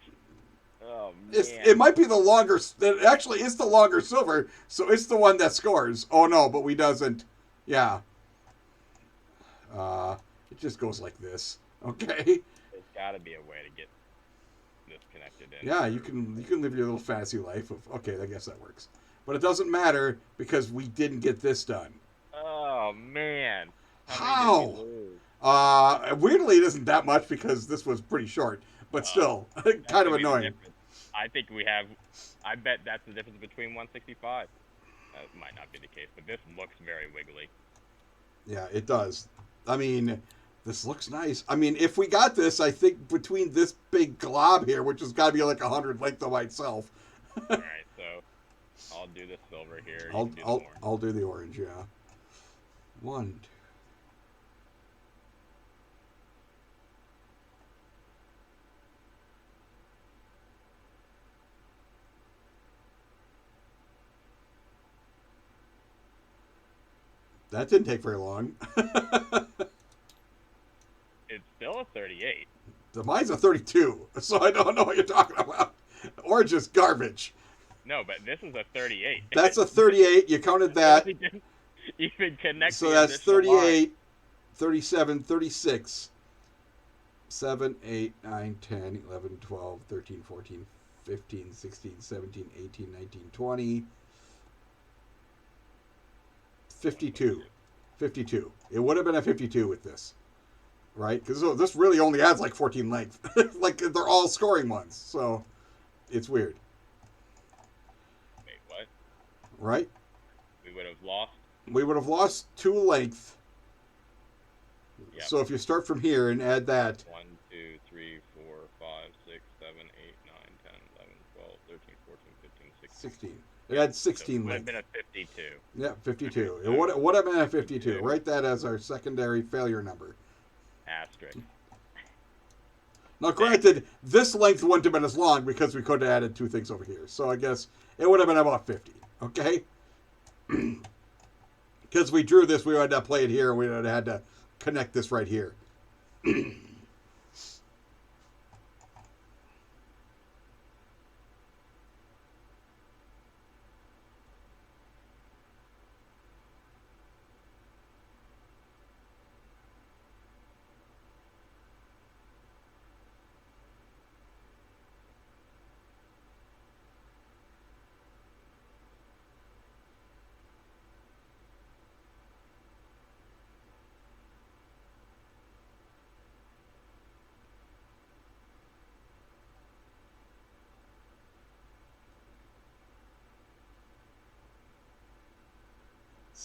Oh, man. It might be the longer... It actually is the longer silver, so it's the one that scores. Oh, no, but we doesn't... Yeah. It just goes like this. Okay? There's got to be a way to get this connected in. Yeah, you can live your little fantasy life of... Okay, I guess that works. But it doesn't matter because we didn't get this done. Oh, man. How? Weirdly, it isn't that much because this was pretty short. But still, kind of annoying. I think we have... I bet that's the difference between 165. That might not be the case, but this looks very wiggly. Yeah, it does. I mean, this looks nice. I mean, if we got this, I think between this big glob here, which has got to be like 100 length by itself. All right, so I'll do the silver here. I'll do the orange. Yeah. 1, 2. That didn't take very long. It's still a 38. Mine's a 32, so I don't know what you're talking about. Orange is garbage. No, but this is a 38. That's a 38. You counted that. Even connect. So that's 38, 37, 36, 7, 8, 9, 10, 11, 12, 13, 14, 15, 16, 17, 18, 19, 20. 52. 52. It would have been a 52 with this. Right? Because this really only adds like 14 length. Like, they're all scoring ones. So, it's weird. Wait, what? Right? We would have lost? We would have lost 2 length. Yep. So, if you start from here and add that. 1, 2, 3, 4, 5, 6, 7, 8, 9, 10, 11, 12, 13, 14, 15, 16. 16. It had 16 length. It would have been a 52. Yeah, 52. It would have been a 52. Write that as our secondary failure number. Asterisk. Now, granted, this length wouldn't have been as long because we could have added 2 things over here. So I guess it would have been about 50. Okay? Because we drew this, we would have had to play it here. We would have had to connect this right here.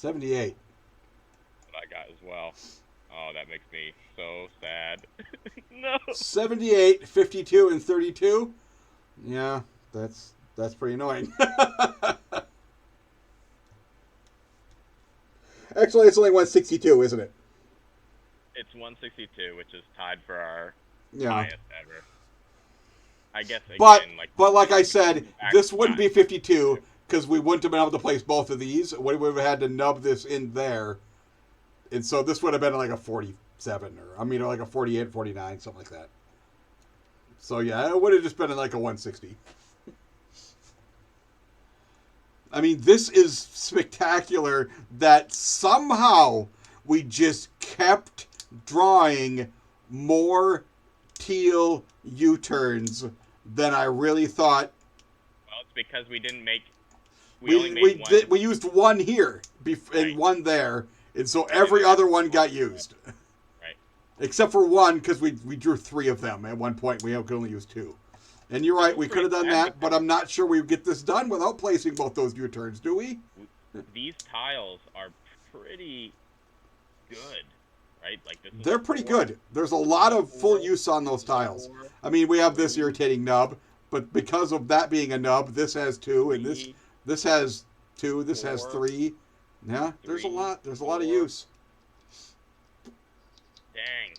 78. What I got as well. Oh, that makes me so sad. No. 78, 52, and 32. Yeah, that's pretty annoying. Actually, it's only 162, isn't it? It's 162, which is tied for our highest ever. I guess. Again, but like I said, this wouldn't be 52 because we wouldn't have been able to place both of these. We would have had to nub this in there, and so this would have been like a 47 or like a 48, 49, something like that. So yeah, it would have just been like a 160. I mean, this is spectacular that somehow we just kept drawing more teal U-turns then I really thought. Well, it's because we didn't make. We used one here and one there, and so every other one got used. Right. Except for one, because we drew 3 of them at one point. We could only use 2. And you're right, we could have done that, but I'm not sure we would get this done without placing both those U-turns, do we? These tiles are pretty good, right? Like they're pretty good. There's a lot of full use on those tiles. I mean, we have this irritating nub, but because of that being a nub, this has 2, and this has 2, this has 3. Yeah, there's a lot. There's a lot of use. Dang.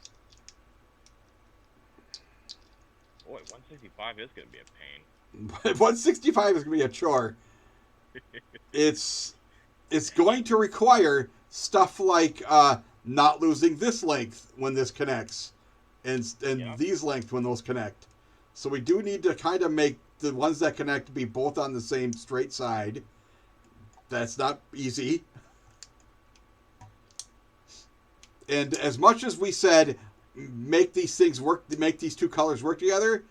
Boy, 165 is going to be a pain. 165 is going to be a chore. It's going to require stuff like not losing this length when this connects, and these length when those connect. So we do need to kind of make the ones that connect be both on the same straight side. That's not easy. And as much as we said, make these things work, make these 2 colors work together,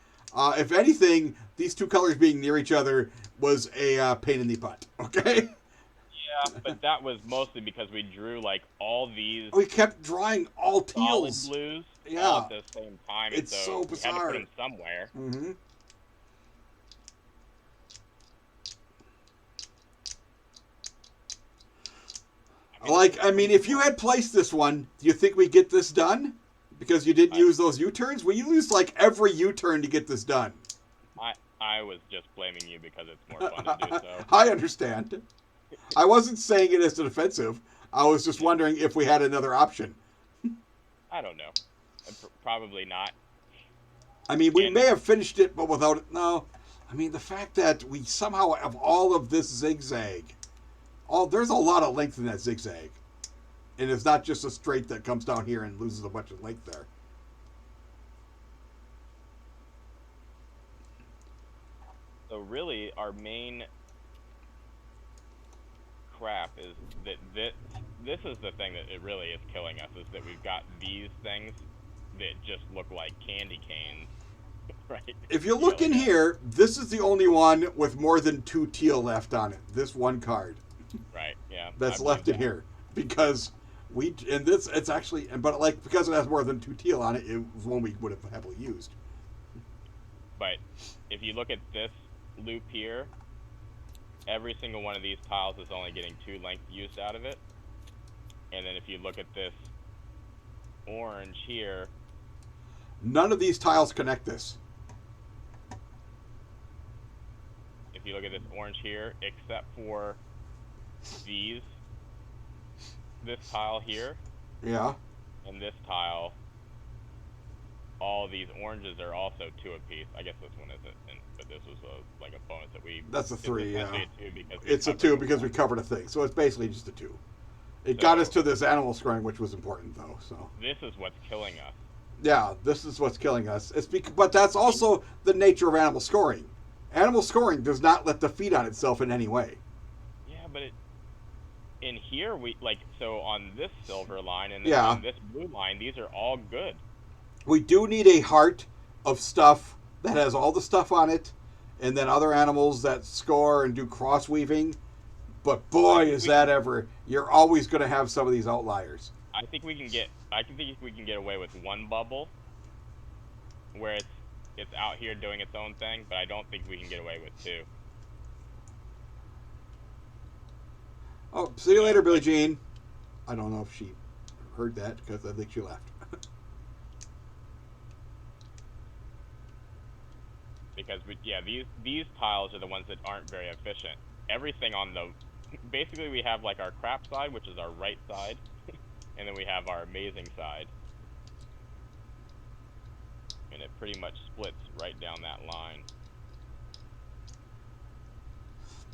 if anything, these 2 colors being near each other was a pain in the butt. Okay? Yeah, but that was mostly because we drew like all these. We kept drawing all teals. Solid blues. Yeah. All at the same time. It's so bizarre. We had to put them somewhere. Mm-hmm. I mean, if you had placed this one, do you think we'd get this done? Because you didn't use those U-turns? We used like every U-turn to get this done. I was just blaming you because it's more fun to do so. I understand. I wasn't saying it as an offensive. I was just wondering if we had another option. I don't know. Probably not. I mean, we may have finished it, but without it. No. I mean, the fact that we somehow have all of this zigzag. There's a lot of length in that zigzag. And it's not just a straight that comes down here and loses a bunch of length there. So really, our main crap is that this is the thing that it really is killing us, is that we've got these things that just look like candy canes, right? If you look in here, this is the only one with more than 2 teal left on it. This one card. Right, yeah. That's left in here. Because it's actually, but like, because it has more than 2 teal on it, it was one we would have heavily used. But if you look at this loop here, every single one of these tiles is only getting 2 length used out of it. And then if you look at this orange here, none of these tiles connect this. If you look at this orange here, except for this tile here, yeah, and this tile, all these oranges are also 2 apiece. I guess this one isn't, but this was like a bonus that we. That's a 3, yeah. It's a 2 because we covered a thing, so it's basically just a 2. It got us to this animal scoring, which was important though. So this is what's killing us. Yeah, this is what's killing us. But that's also the nature of animal scoring. Animal scoring does not let the feed on itself in any way. Yeah, but in here so on this silver line and on this blue line, these are all good. We do need a heart of stuff that has all the stuff on it, and then other animals that score and do cross weaving. But boy, is that ever! You're always going to have some of these outliers. I think we can get away with 1 bubble, where it's out here doing its own thing, but I don't think we can get away with 2. Oh, see you later, Billie Jean. I don't know if she heard that because I think she left. Because these tiles are the ones that aren't very efficient. Everything on basically we have like our crap side, which is our right side, and then we have our amazing side. And it pretty much splits right down that line.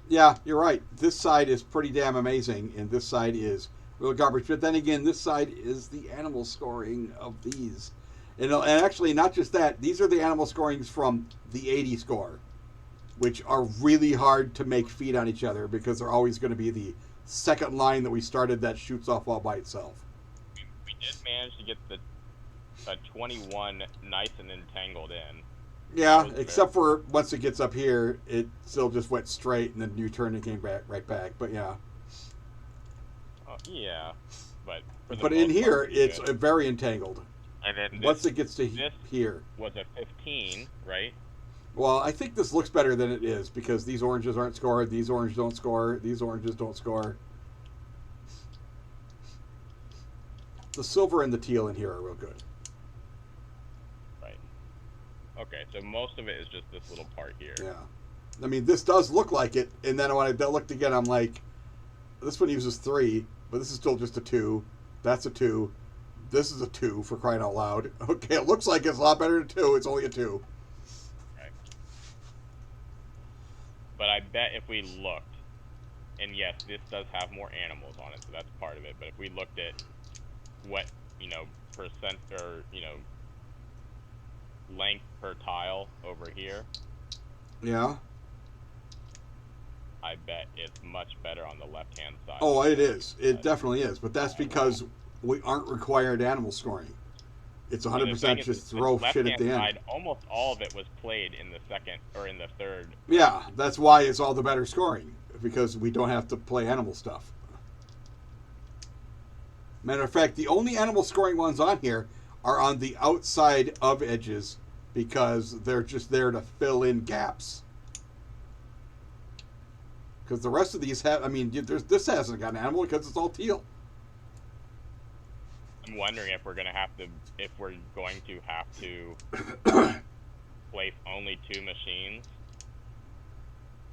Yeah, you're right. This side is pretty damn amazing, and this side is real garbage. But then again, this side is the animal scoring of these. And actually, not just that. These are the animal scorings from the 80 score, which are really hard to make feed on each other because they're always going to be the second line that we started that shoots off all by itself. We did manage to get a 21 nice and entangled in. Yeah, except for once it gets up here, it still just went straight, and then U-turn and came right back. But yeah. Yeah, but in here, it's very entangled. And then once it gets to here, was a 15, right? Well, I think this looks better than it is because these oranges aren't scored, these oranges don't score, these oranges don't score. The silver and the teal in here are real good. Right. Okay, so most of it is just this little part here. Yeah. I mean, this does look like it, and then when I looked again, I'm like, this one uses 3, but this is still just a 2. That's a 2. This is a 2, for crying out loud. Okay, it looks like it's a lot better than 2. It's only a 2. Right. But I bet if we looked, and yes, this does have more animals on it, so that's part of it, but if we looked at what, percent or, length per tile over here. Yeah. I bet it's much better on the left-hand side. Oh, it is. It definitely is. But that's because we aren't required animal scoring. It's 100% just throw shit at the end. Almost all of it was played in the second or in the third. Yeah, that's why it's all the better scoring, because we don't have to play animal stuff. Matter of fact, the only animal scoring ones on here are on the outside of edges because they're just there to fill in gaps. Because the rest of these have, this hasn't got an animal because it's all teal. I'm wondering if we're going to have to place only 2 machines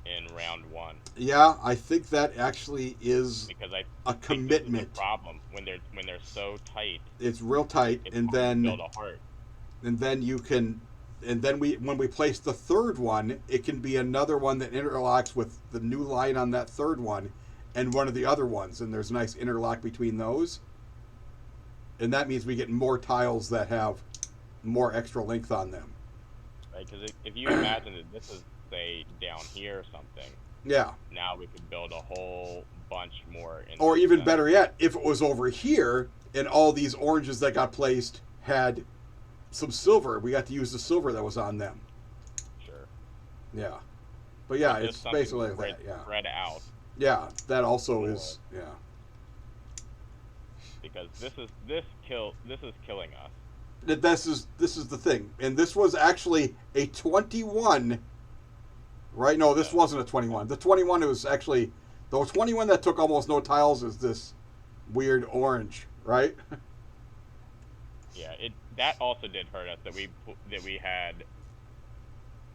in round 1. Yeah, I think that actually is a commitment. This is a problem when they're so tight. It's real tight, and then build a heart. And then you can, and then when we place the third one, it can be another one that interlocks with the new line on that third one, and one of the other ones, and there's a nice interlock between those. And that means we get more tiles that have more extra length on them. Right, because if you imagine that this is, say, down here or something. Yeah. Now we could build a whole bunch more. Or even better yet, if it was over here and all these oranges that got placed had some silver, we got to use the silver that was on them. Sure. Yeah. But yeah, it's basically like that. Yeah. Spread out. Yeah, that also is. Yeah. Because this is killing us. This is the thing, and this was actually a 21. Right? No, this wasn't a 21. The 21 was actually the 21 that took almost no tiles is this weird orange, right? Yeah, that also did hurt us that we had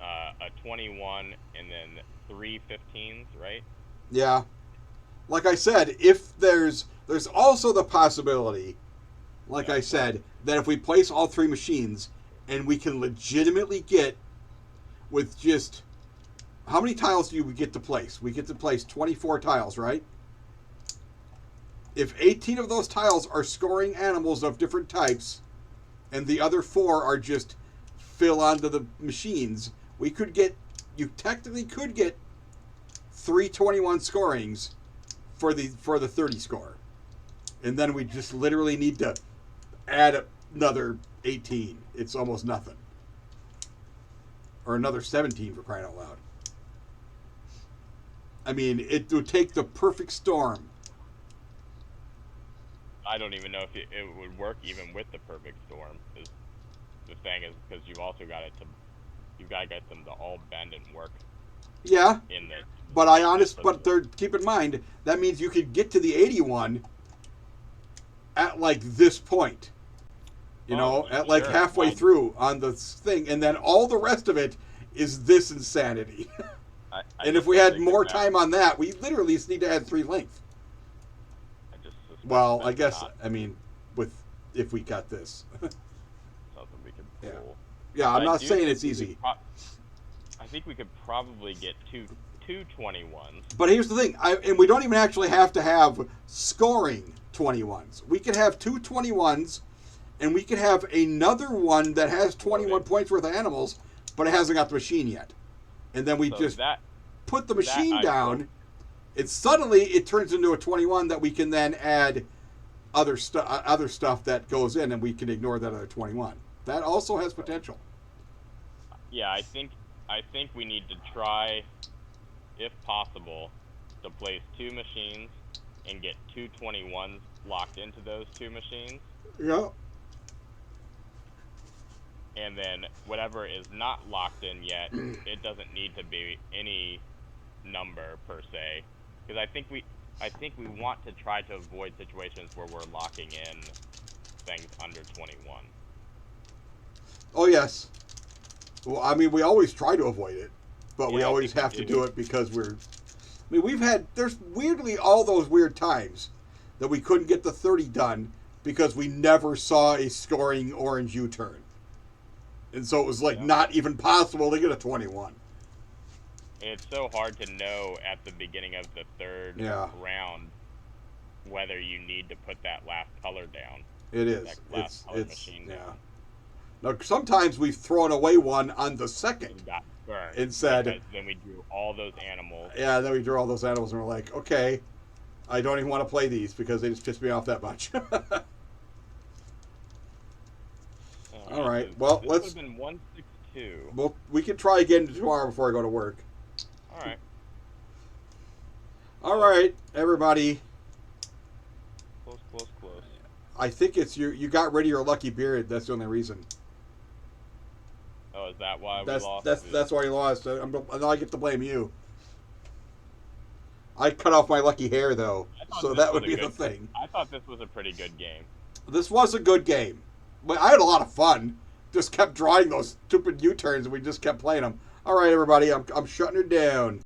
a 21 and then 3 15s, right? Yeah. Like I said, if there's also the possibility, like I said, that if we place all 3 machines and we can legitimately get with just how many tiles do we get to place? We get to place 24 tiles, right? If 18 of those tiles are scoring animals of different types, and the other 4 are just fill onto the machines, you technically could get 3 21 scorings for the 30 score. And then we just literally need to add another 18. It's almost nothing. Or another 17 for crying out loud. I mean, it would take the perfect storm. I don't even know if it would work even with the perfect storm. The thing is, because you've got to get them to all bend and work. Yeah. But keep in mind that means you could get to the 81 at like this point. At like halfway through on the thing, and then all the rest of it is this insanity. And if we had more time on that, we literally just need to add 3 length. Well, I guess, if we got this. Something we could pull. Yeah, I'm not saying it's easy. I think we could probably get two 21s. But here's the thing, and we don't even actually have to have scoring 21s. We could have 2 21s, and we could have another one that has 21 points worth of animals, but it hasn't got the machine yet. And then we put the machine down, and suddenly it turns into a 21 that we can then add other stuff that goes in, and we can ignore that other 21. That also has potential. Yeah, I think we need to try, if possible, to place 2 machines and get 221s locked into those 2 machines. Yeah. And then whatever is not locked in yet, it doesn't need to be any number per se, because I think we want to try to avoid situations where we're locking in things under 21. Oh yes. Well, I mean, we always try to avoid it, but we always have to do it because we're. I mean, there's weirdly all those weird times that we couldn't get the 30 done because we never saw a scoring orange U-turn. And so it was like not even possible to get a 21. It's so hard to know at the beginning of the third round whether you need to put that last color down. It is. It's machine down. Now, sometimes we've thrown away one on the second. And got burned. And said. Then we drew all those animals. Yeah, then we drew all those animals and we're like, okay, I don't even want to play these because they just piss me off that much. All right. Well, this let's. Would have been 162. Well, we can try again tomorrow before I go to work. All right. All right, everybody. Close. I think it's you. You got rid of your lucky beard. That's the only reason. Oh, is that why we lost? That's why you lost. Now I get to blame you. I cut off my lucky hair though, so that would be the thing. I thought this was a pretty good game. This was a good game. But I had a lot of fun. Just kept drawing those stupid U-turns and we just kept playing them. All right, everybody, I'm shutting it down.